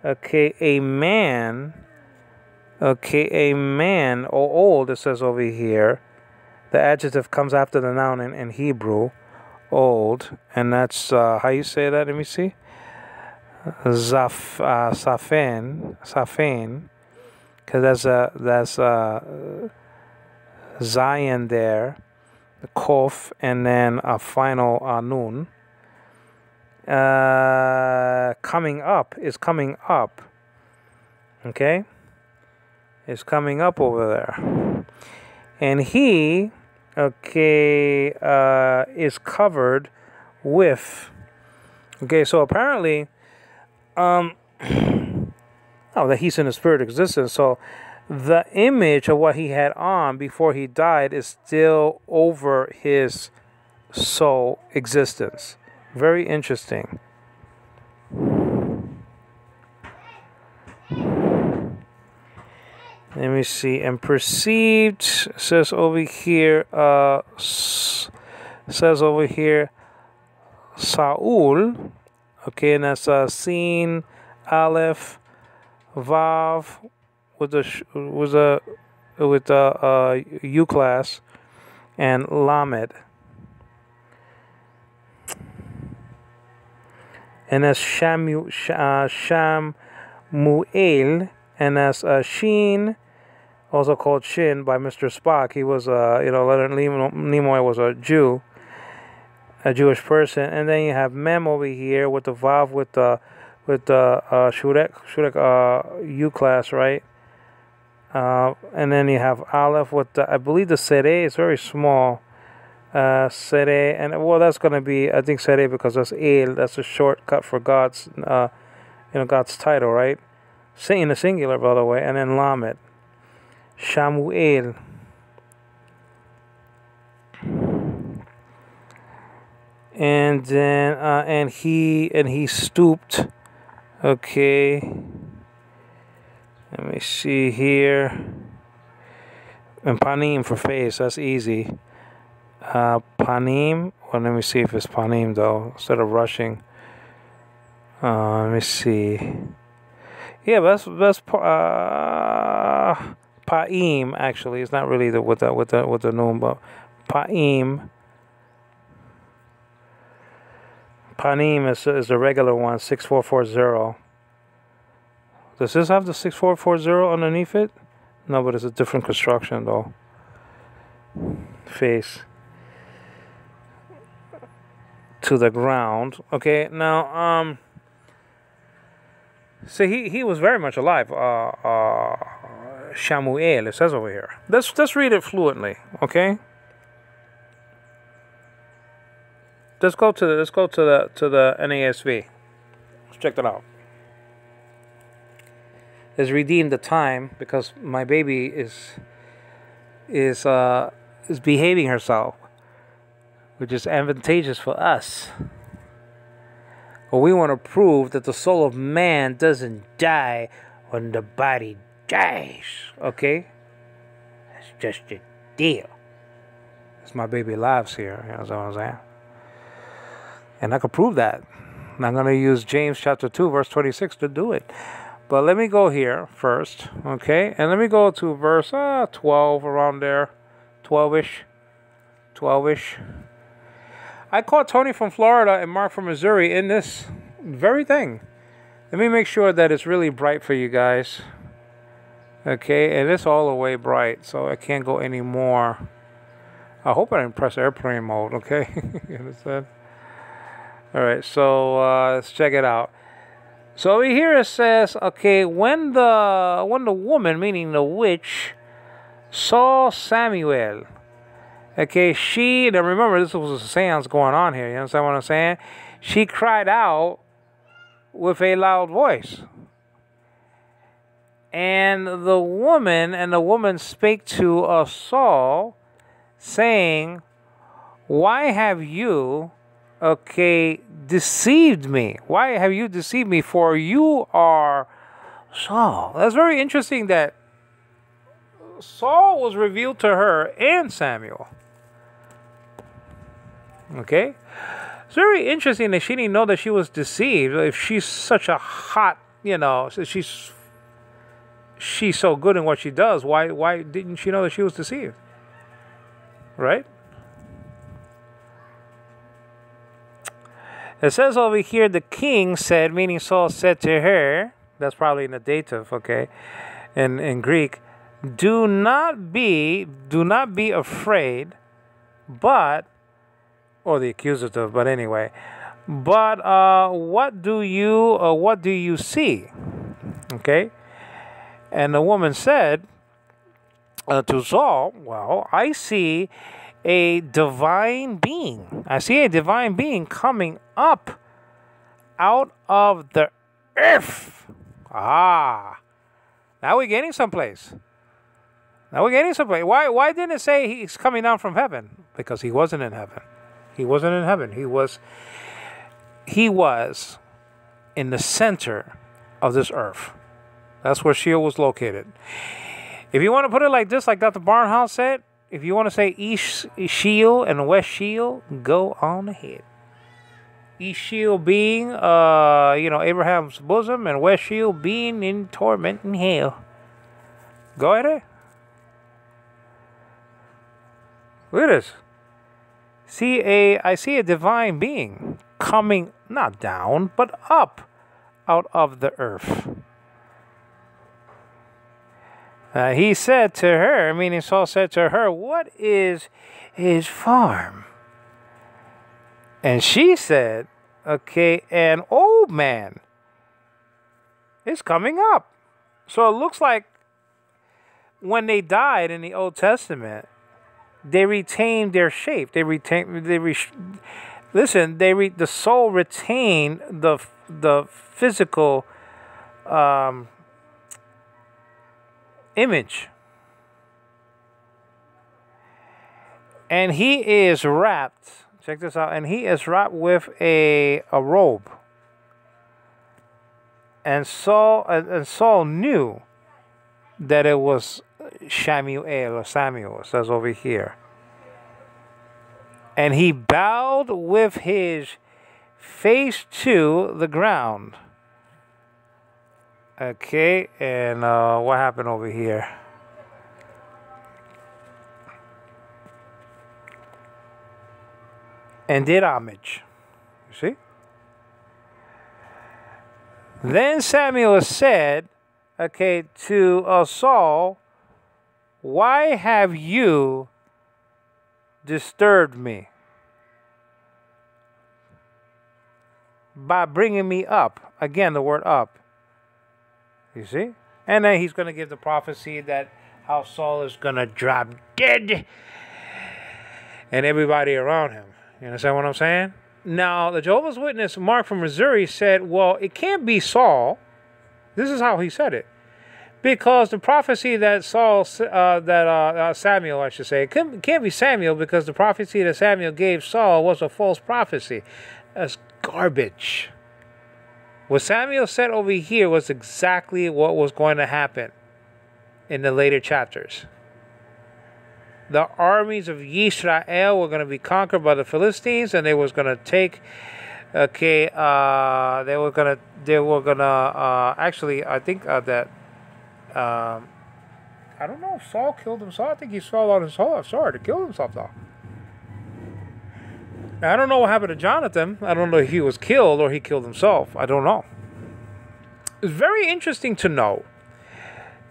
okay, a man, or old, it says over here. The adjective comes after the noun in Hebrew, old, and that's, how you say that? Let me see. Safin, because that's Zion there, the Kof, and then a final Nun. Coming up is coming up. Okay? It's coming up over there. And he, is covered with. Okay, so apparently, that he's in a spirit existence. So the image of what he had on before he died is still over his soul existence. Very interesting. Let me see. And perceived says over here. Saul. Okay, and that's Sin, Aleph, Vav with the U class, and Lamed. And that's Shamuel, and that's Sheen, also called Shin by Mr. Spock. He was, Leonard Nimoy was a Jew, a Jewish person. And then you have Mem over here with the Vav with the Shurek U class, right? And then you have Aleph with the, I believe the Sere is very small. Sere, and that's going to be, I think, Sere, because that's El, that's a shortcut for God's, God's title, right? In the singular, by the way, and then Lamed, Shamuel. And then, and he stooped, okay, let me see here, and Panim for face, that's easy. Panim. Well, let me see if it's Panim though, instead of rushing. Let me see. Yeah, that's Paim actually. It's not really with the noon, but Paim. Panim is the regular one, 6440. Does this have the 6440 underneath it? No, but it's a different construction though. Face to the ground. Okay, now so he was very much alive. Shamuel, it says over here. Let's read it fluently, okay? Let's go to the NASB. Let's check that out. Has redeemed the time because my baby is behaving herself, which is advantageous for us. But we want to prove that the soul of man doesn't die when the body dies. Okay? That's just a deal. That's my baby lives here. You know what I'm saying? And I can prove that. And I'm going to use James chapter 2, verse 26 to do it. But let me go here first, okay? And let me go to verse 12, around there. 12-ish. 12-ish. I caught Tony from Florida and Mark from Missouri in this very thing. Let me make sure that it's really bright for you guys. Okay, and it's all the way bright, so I can't go any more. I hope I didn't press airplane mode, okay? You understand? All right, so let's check it out. So over here it says, okay, when the woman, meaning the witch, saw Samuel, okay, now remember this was a seance going on here, you understand what I'm saying? She cried out with a loud voice. And the woman spake to Saul, saying, why have you, okay, deceived me? Why have you deceived me? For you are Saul. That's very interesting that Saul was revealed to her and Samuel. Okay? It's very interesting that she didn't know that she was deceived. If she's such a hot, she's so good in what she does, why didn't she know that she was deceived? Right? It says over here, the king said, meaning Saul said to her, that's probably in the dative, okay, in Greek, do not be afraid, but, or the accusative, but anyway, but what do you see? Okay? And the woman said to Saul, well, I see a divine being. I see a divine being coming up out of the earth. Now we're getting someplace. Why didn't it say he's coming down from heaven? Because he wasn't in heaven. He wasn't in heaven. He was in the center of this earth. That's where Sheol was located. If you want to put it like this, like Dr. Barnhouse said, if you want to say East Sheol and West Sheol, go on ahead. East Sheol being, Abraham's bosom, and West Sheol being in torment in hell. Go ahead. Look at this. I see a divine being coming, not down, but up out of the earth. He said to her, meaning Saul said to her, what is his farm? And she said, okay, an old man is coming up. So it looks like when they died in the Old Testament, they retained their shape. The soul retained the physical image. And he is wrapped, check this out, and he is wrapped with a robe. And Saul knew that it was Samuel, it says over here. And he bowed with his face to the ground. Okay, and what happened over here? And did homage. You see? Then Samuel said, okay, to Saul, why have you disturbed me by bringing me up? Again, the word up. You see? And then he's going to give the prophecy that how Saul is going to drop dead and everybody around him. You understand what I'm saying? Now, the Jehovah's Witness, Mark from Missouri, said, well, it can't be Saul. This is how he said it. Because the prophecy that Samuel, I should say, it can't be Samuel, because the prophecy that Samuel gave Saul was a false prophecy. That's garbage. What Samuel said over here was exactly what was going to happen in the later chapters. The armies of Yisrael were going to be conquered by the Philistines, and they was going to take. Okay, they were gonna. Actually, I think that. I don't know if Saul killed himself. I think he fell on his sword to kill himself, though. Now, I don't know what happened to Jonathan. I don't know if he was killed or he killed himself. I don't know. It's very interesting to know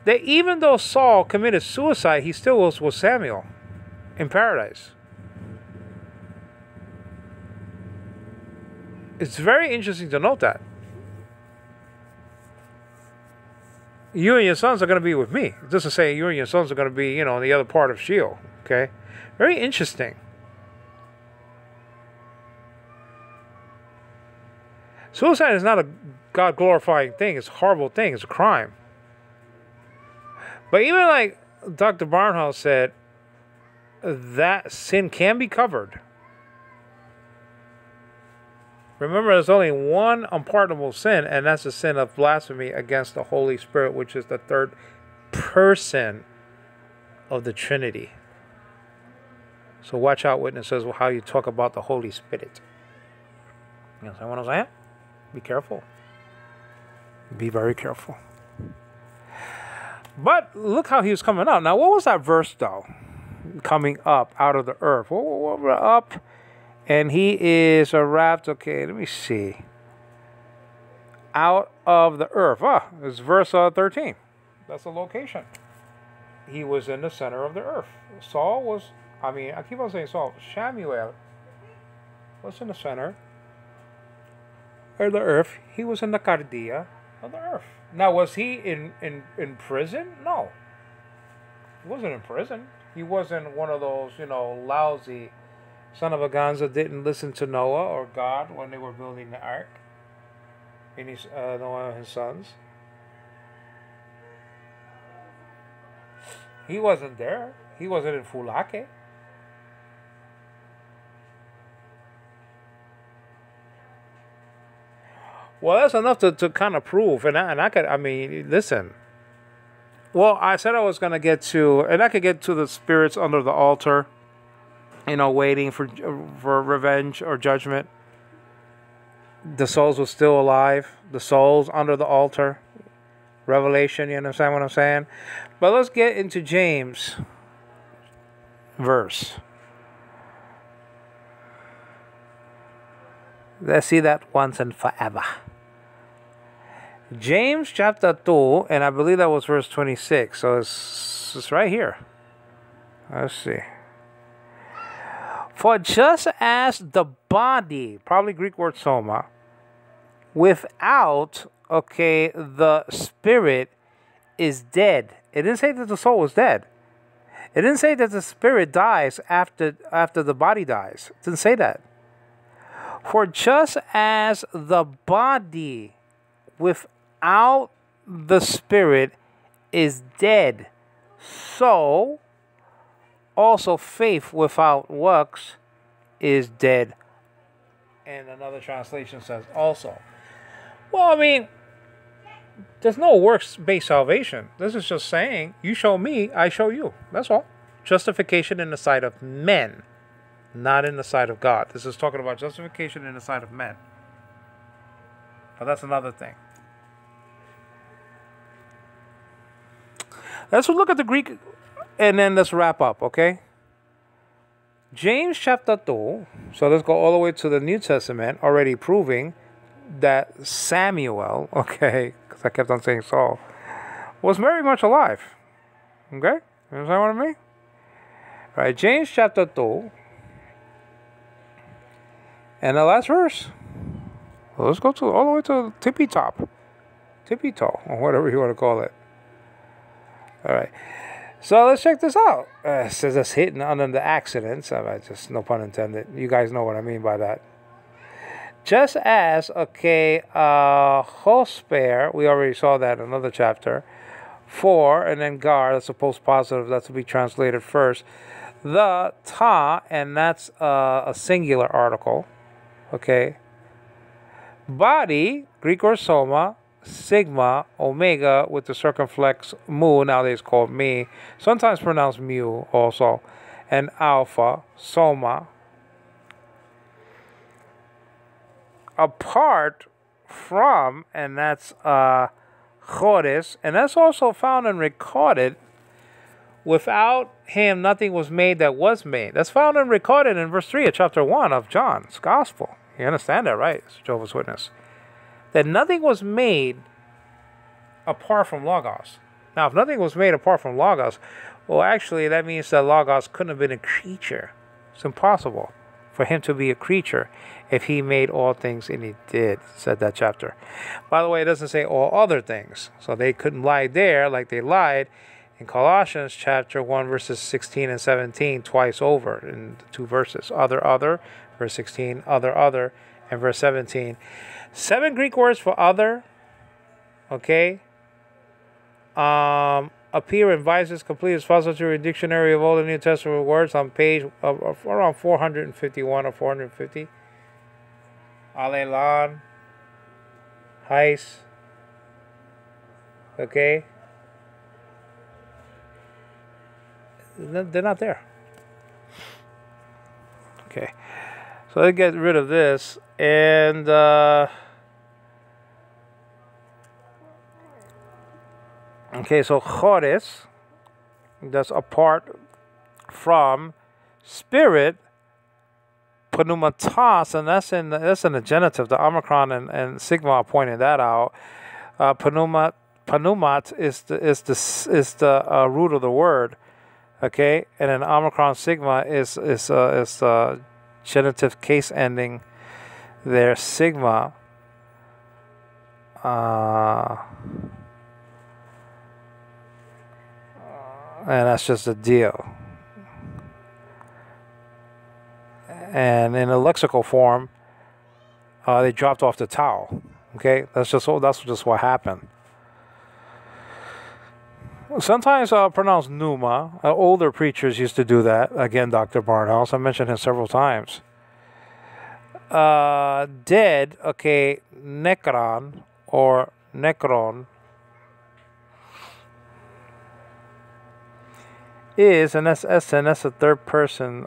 that even though Saul committed suicide, he still was with Samuel in paradise. It's very interesting to note that. You and your sons are going to be with me. Just to say, you and your sons are going to be, in the other part of Sheol. Okay? Very interesting. Suicide is not a God-glorifying thing. It's a horrible thing. It's a crime. But even like Dr. Barnhouse said, that sin can be covered. Remember, there's only one unpardonable sin, and that's the sin of blasphemy against the Holy Spirit, which is the third person of the Trinity. So watch out, witnesses, how you talk about the Holy Spirit. You understand what I'm saying? Be careful. Be very careful. But look how he was coming up. Now, what was that verse, though? Coming up out of the earth. What up? And he is wrapped. Okay, let me see. Out of the earth. It's verse 13. That's the location. He was in the center of the earth. Saul was, I keep on saying Saul. Samuel was in the center of the earth. He was in the cardia of the earth. Now, was he in prison? No. He wasn't in prison. He wasn't one of those, lousy son of a guns that didn't listen to Noah or God when they were building the ark. And Noah and his sons. He wasn't there. He wasn't in Fulake. Well, that's enough to kind of prove. And I could, listen. Well, I said I was going to get to, and I could get to the spirits under the altar, waiting for revenge or judgment. The souls were still alive. The souls under the altar. Revelation, you understand what I'm saying? But let's get into James verse. Let's see that once and forever. James chapter 2, and I believe that was verse 26. So it's right here. Let's see. For just as the body, probably Greek word soma, without, the spirit is dead. It didn't say that the soul was dead. It didn't say that the spirit dies after the body dies. It didn't say that. For just as the body without the spirit is dead, so also faith without works is dead. And another translation says also. Well, there's no works-based salvation. This is just saying, you show me, I show you. That's all. Justification in the sight of men, not in the sight of God. This is talking about justification in the sight of men. But that's another thing. Let's look at the Greek, and then let's wrap up, okay? James chapter 2, so let's go all the way to the New Testament, already proving that Samuel, okay, because I kept on saying Saul, was very much alive. Okay? You understand what I mean? Right, James chapter 2. And the last verse. Well, let's go to all the way to tippy top. Tippy toe, or whatever you want to call it. Alright. So let's check this out. It says it's hidden under the accidents. Just no pun intended. You guys know what I mean by that. Just as, okay, hosper, we already saw that in another chapter. For, and then gar, that's a post positive, that's to be translated first. The ta, and that's a singular article. Okay. Body, Greek or soma, sigma, omega with the circumflex mu, nowadays called me, sometimes pronounced mu also, and alpha, soma. Apart from, and that's chodes, and that's also found and recorded. Without him, nothing was made that was made. That's found and recorded in verse 3 of chapter 1 of John's Gospel. You understand that, right? It's Jehovah's Witness. That nothing was made apart from Logos. Now, if nothing was made apart from Logos, well, actually, that means that Logos couldn't have been a creature. It's impossible for him to be a creature if he made all things, and he did, said that chapter. By the way, it doesn't say all other things. So they couldn't lie there like they lied in Colossians chapter 1, verses 16 and 17, twice over in the two verses. Other, verse 16, other, and verse 17. 7 Greek words for other, okay, appear in Weiss's complete expository dictionary of all the New Testament words on page around 451 or 450. Alelan, Heis, okay. They're not there. Okay. So let's get rid of this. And okay, so chodes, that's apart from, spirit, pneumatos, and that's in the genitive. The omicron and sigma are pointing that out. Pneumat is the root of the word. Okay, and then omicron sigma is genitive case ending there, sigma. And that's just a deal. And in a lexical form, they dropped off the towel. Okay, that's just what happened. Sometimes pronounced pneuma. Older preachers used to do that. Again, Dr. Barnhouse. I mentioned him several times. Dead, okay, necron or necron is, and that's a third person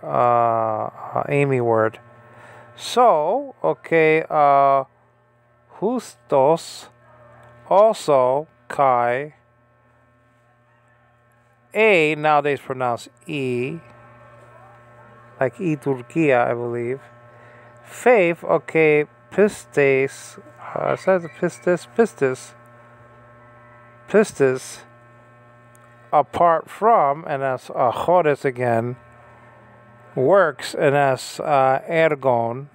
Amy word. So, okay, hustos, also kai, a, nowadays pronounced E, like E Turkia, I believe. Faith, okay, pistes, it says pistis, apart from, and that's chodes again, works, and that's ergon,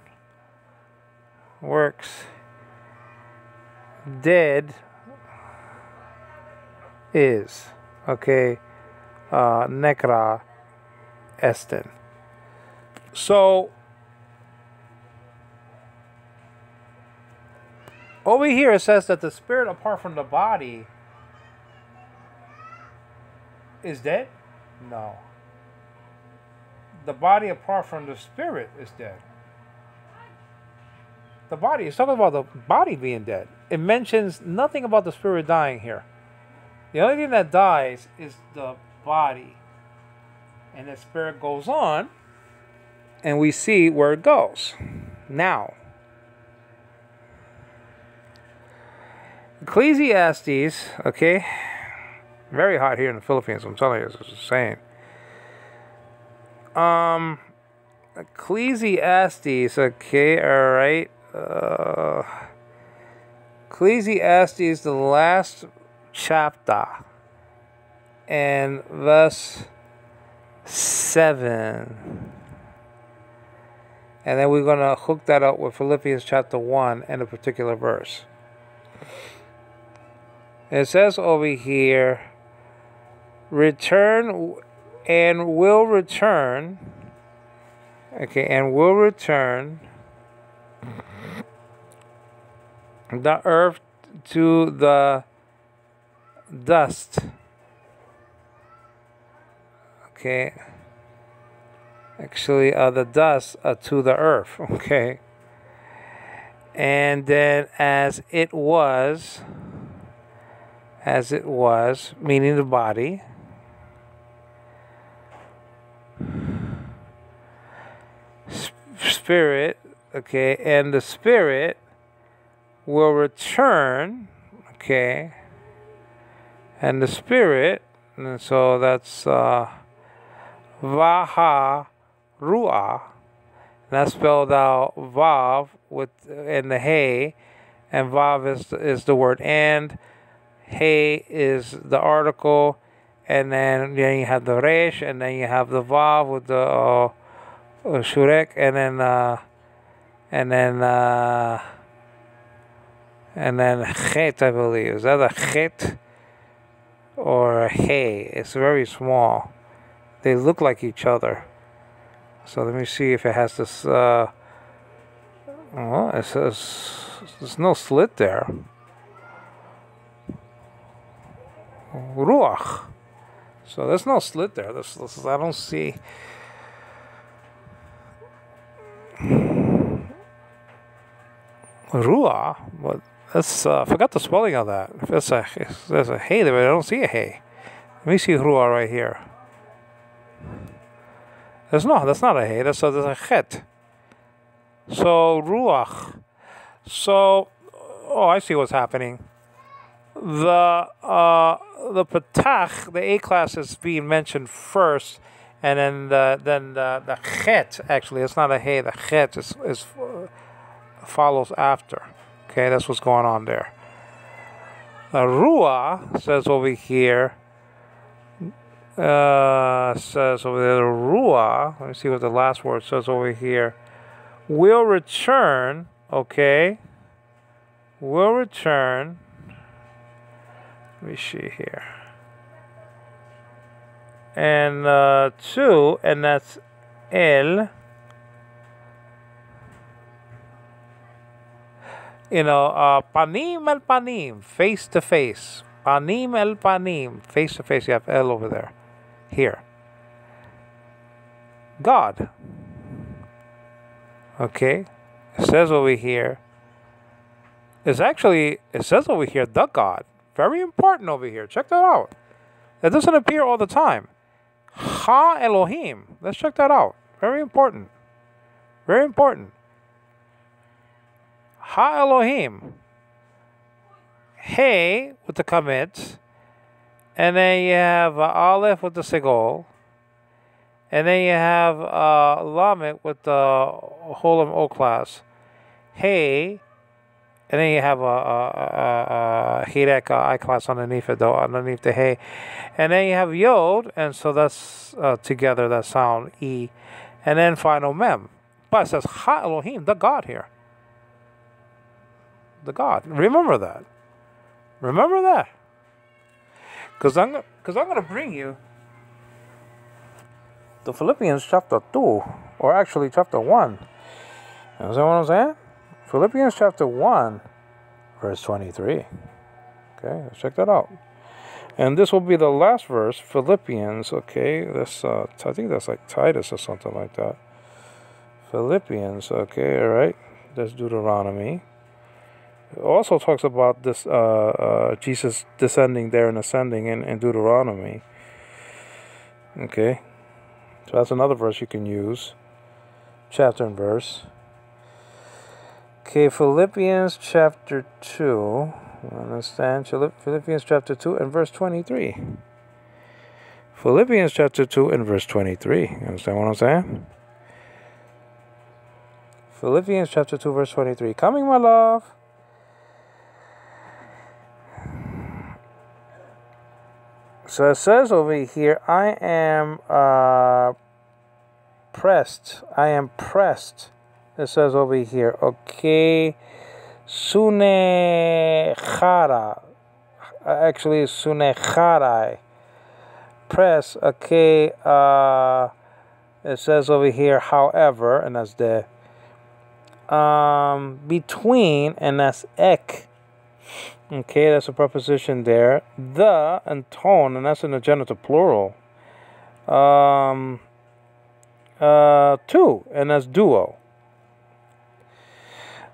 works, dead, is, okay, necra esten. So over here it says that the spirit apart from the body is dead? No. The body apart from the spirit is dead. The body is talking about the body being dead. It mentions nothing about the spirit dying here. The only thing that dies is the body. And the spirit goes on, and we see where it goes. Now, Ecclesiastes, okay, very hot here in the Philippines, I'm telling you, this is insane. Ecclesiastes, okay, alright, Ecclesiastes, the last chapter, and verse 7. And then we're going to hook that up with Philippians chapter 1 and a particular verse. It says over here, return and will return. Okay, and will return the earth to the dust. Okay. Actually, the dust to the earth. Okay. And then as it was, meaning the body. Spirit, okay, and the spirit will return, okay, and the spirit, and so that's Vaha Ruah, that's spelled out Vav with and the Hey, and Vav is the word and, Hey is the article, and then you have the Resh, and then you have the Vav with the Shurek, and then Chet, I believe. Is that a Chet or a Hey? It's very small. They look like each other. So let me see if it has this. Well, it says there's no slit there. Ruach. So there's no slit there. I don't see. Ruah, but that's I forgot the spelling of that. If there's a hey there, but I don't see a hey. Let me see ruah right here. That's not a hey. There's a chet. So ruach. So I see what's happening. The patach, the A class is being mentioned first, and then the chet, actually it's not a hey. The chet is follows after. Okay, that's what's going on there. Ruah says over here. Says over there, Ruah. Let me see what the last word says over here. Will return. Okay. Will return. Let me see here. And two, and that's El. Panim el panim, face to face. Panim el panim, face to face. You have El over there. Here. God. Okay. It says over here. It says over here, the God. Very important over here. Check that out. That doesn't appear all the time. Ha Elohim. Let's check that out. Very important. Very important. Ha Elohim. Hey with the commit. And then you have Aleph with the Segol. And then you have Lamet with the Holam O class. Hey. And then you have a Hirek I class underneath it, though, underneath the Hey. And then you have Yod. And so that's together, that sound E. And then final Mem. But it says Ha Elohim, the God here. The God. Remember that. Remember that. Because I'm going to bring you the Philippians chapter 2, or actually chapter 1. You understand what I'm saying? Philippians chapter 1, verse 23. Okay, let's check that out. And this will be the last verse, Philippians, okay. That's, I think that's like Titus or something like that. Philippians, okay, all right. That's Deuteronomy. It also talks about this Jesus descending there and ascending in Deuteronomy. Okay. So that's another verse you can use. Chapter and verse. Okay, Philippians chapter 2. Understand? Philippians chapter 2 and verse 23. Philippians chapter 2 and verse 23. You understand what I'm saying? Philippians chapter 2 verse 23. Coming, my love. So it says over here, I am pressed. I am pressed. It says over here, okay. Sunechara. Actually, Sunecharai. Press, okay. It says over here, however, and that's the between, and that's ek. Okay, that's a preposition there. The and tone, and that's in the genitive plural. Two, and that's duo.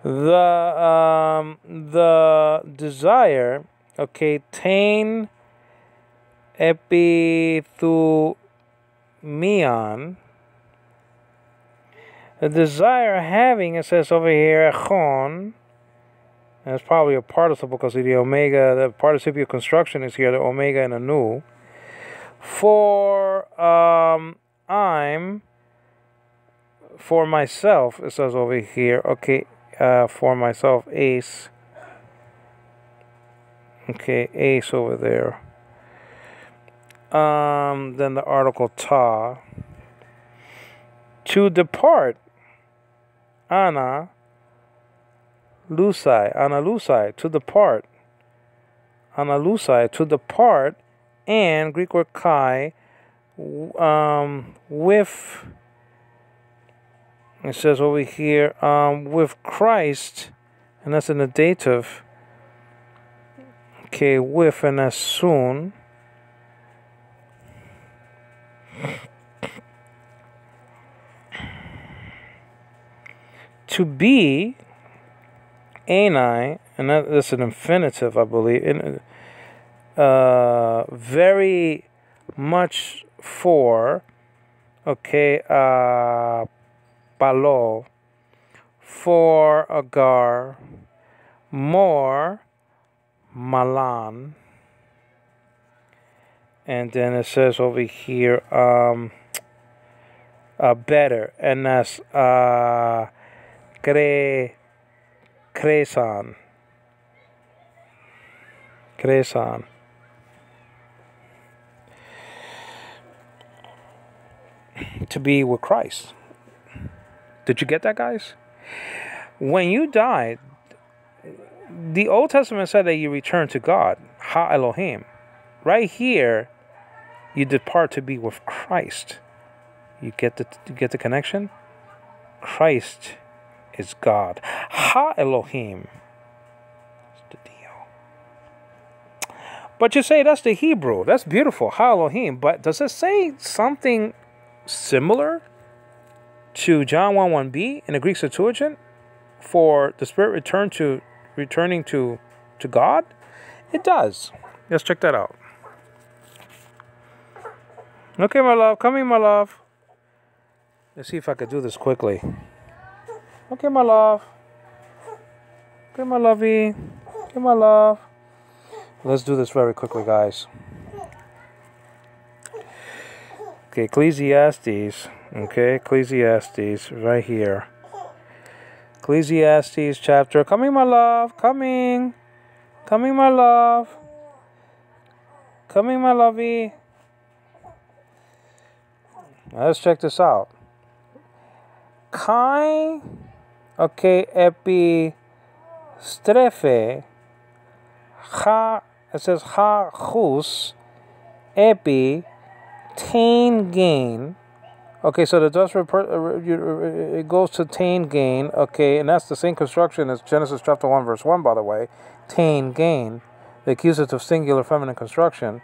The desire, okay, tain epithumion. The desire having, it says over here, echon. And it's probably a participle because of the omega, the participial construction is here, the omega and a nu. For I'm, for myself, it says over here, okay, for myself, ace. Okay, ace over there. Then the article ta. To depart, ana. Lusai, analusai, to depart. Analusai, to depart, and Greek word kai, with, it says over here, with Christ, and that's in the dative. Okay, with, and that's soon. To be, ani, and that's an infinitive, I believe. Very much for, okay, palo, for agar, more, malan. And then it says over here, better, and that's Kresan. To be with Christ. Did you get that, guys? When you died, the Old Testament said that you return to God, Ha Elohim. Right here, you depart to be with Christ. You get the connection? Christ is God. Ha Elohim. That's the deal. But you say that's the Hebrew. That's beautiful. Ha Elohim. But does it say something similar to John 1:1b in the Greek Septuagint for the Spirit returning to God? It does. Let's check that out. Okay, my love. Coming, my love. Let's see if I could do this quickly. Okay, my love. Okay, my lovey. Okay, my love. Let's do this very quickly, guys. Okay, Ecclesiastes. Okay, Ecclesiastes right here. Ecclesiastes chapter. Coming, my love. Coming. Coming, my love. Coming, my lovey. Let's check this out. Kai, okay, epistrefe, ha, it says ha chus, epi, tain gain. Okay, so the dust it goes to tain gain. Okay, and that's the same construction as Genesis chapter 1 verse 1, by the way. Tain gain, the accusative singular feminine construction.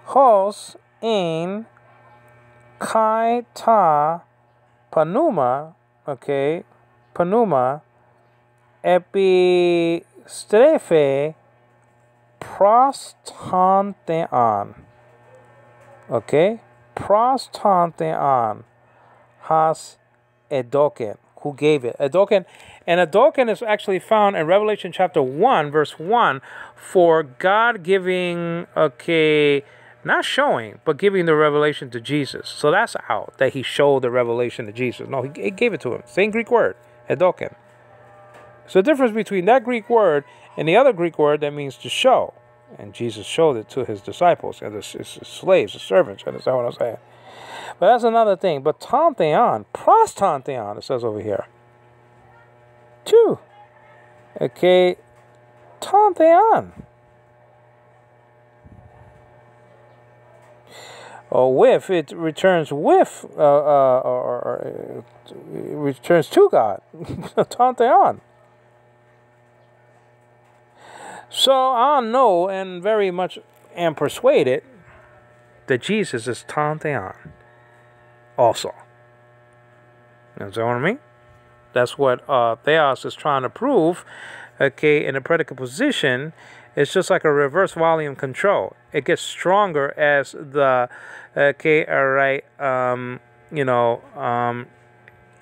Hos ein kai ta panuma, okay, panuma, epistrefe prostantean, okay, prostantean, has edoken, who gave it. Edoken, and edoken is actually found in Revelation chapter 1, verse 1, for God giving, okay, not showing, but giving the revelation to Jesus. So that's out, that he showed the revelation to Jesus. No, he gave it to him. Same Greek word, edoken. So the difference between that Greek word and the other Greek word that means to show. And Jesus showed it to his disciples, and his slaves, his servants. You understand what I'm saying? But that's another thing. But tantheon, prostantheon, it says over here. Two. Okay. Tantheon. Or with, it returns with, or it returns to God. Tantheon. So I know and very much am persuaded that Jesus is Tantheon also. You know what I mean? That's what Theos is trying to prove. Okay, in the predicate position, it's just like a reverse volume control. It gets stronger as the, okay, all right,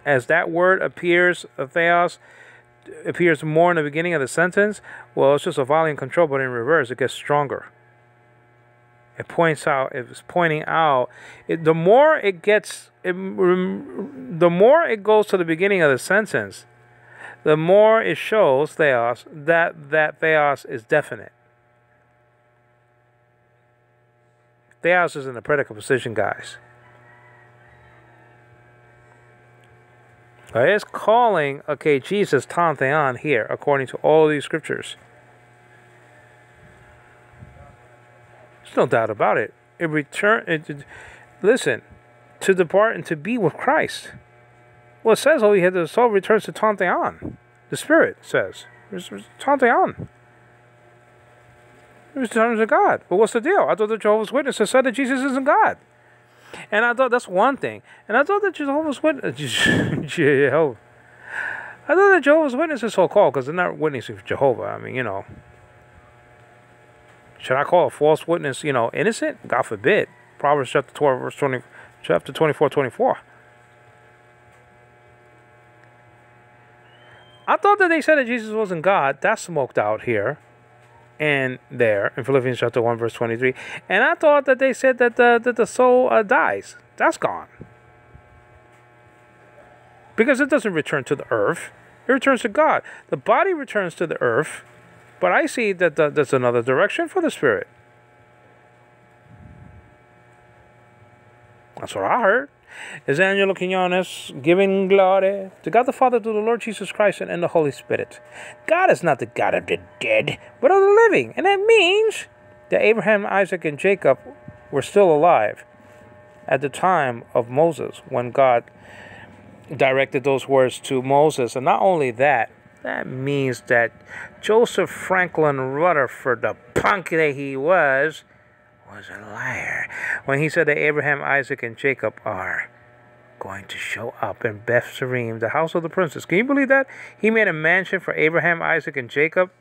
as that word appears, Theos, appears more in the beginning of the sentence. Well, it's just a volume control, but in reverse, it gets stronger. It points out. It's pointing out. The more it gets, the more it goes to the beginning of the sentence, the more it shows Theos that Theos is definite. Theos is in the predicate position, guys. It's calling, okay, Jesus Tantheon here, according to all of these scriptures. There's no doubt about it. Listen, to depart and to be with Christ. Well, it says over here that the soul returns to Tantheon. The Spirit says. It's Tantheon. It returns to God. But what's the deal? I thought the Jehovah's Witnesses said that Jesus isn't God. And I thought that's one thing. And I thought that Jehovah's Witnesses, I thought that Jehovah's Witnesses so-called, because they're not witnessing for Jehovah. I mean, should I call a false witness, innocent? God forbid. Proverbs chapter 12, verse 20, chapter 24. I thought that they said that Jesus wasn't God. That's smoked out here and there in Philippians chapter 1, verse 23. And I thought that they said that the soul dies. That's gone. Because it doesn't return to the earth. It returns to God. The body returns to the earth. But I see that there's another direction for the spirit. That's what I heard. Is Angelo Quinones giving glory to God the Father, to the Lord Jesus Christ, and the Holy Spirit. God is not the God of the dead, but of the living. And that means that Abraham, Isaac, and Jacob were still alive at the time of Moses, when God directed those words to Moses. And not only that, that means that Joseph Franklin Rutherford, the punk that he was a liar when he said that Abraham, Isaac, and Jacob are going to show up in Beth Sarim, the house of the princess. Can you believe that? He made a mansion for Abraham, Isaac, and Jacob.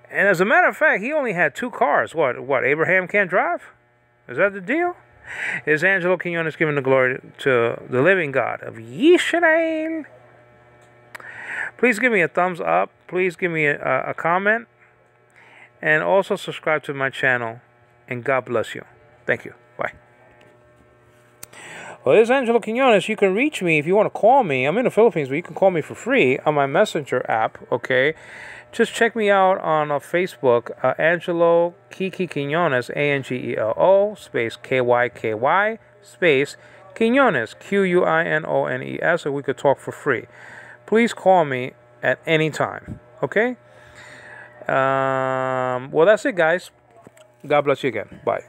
And as a matter of fact, he only had 2 cars. What, Abraham can't drive? Is that the deal? Is Angelo Quinones giving the glory to the living God of Yisrael? Please give me a thumbs up. Please give me a comment. And also subscribe to my channel. And God bless you. Thank you. Bye. Well, this is Angelo Quinones. You can reach me if you want to call me. I'm in the Philippines, but you can call me for free on my Messenger app, okay? Just check me out on Facebook, Angelo Kiki Quinones, ANGELO, space KYKY, space Quinones, QUINONES, so we could talk for free. Please call me at any time, okay? Well, that's it, guys. God bless you again. Bye.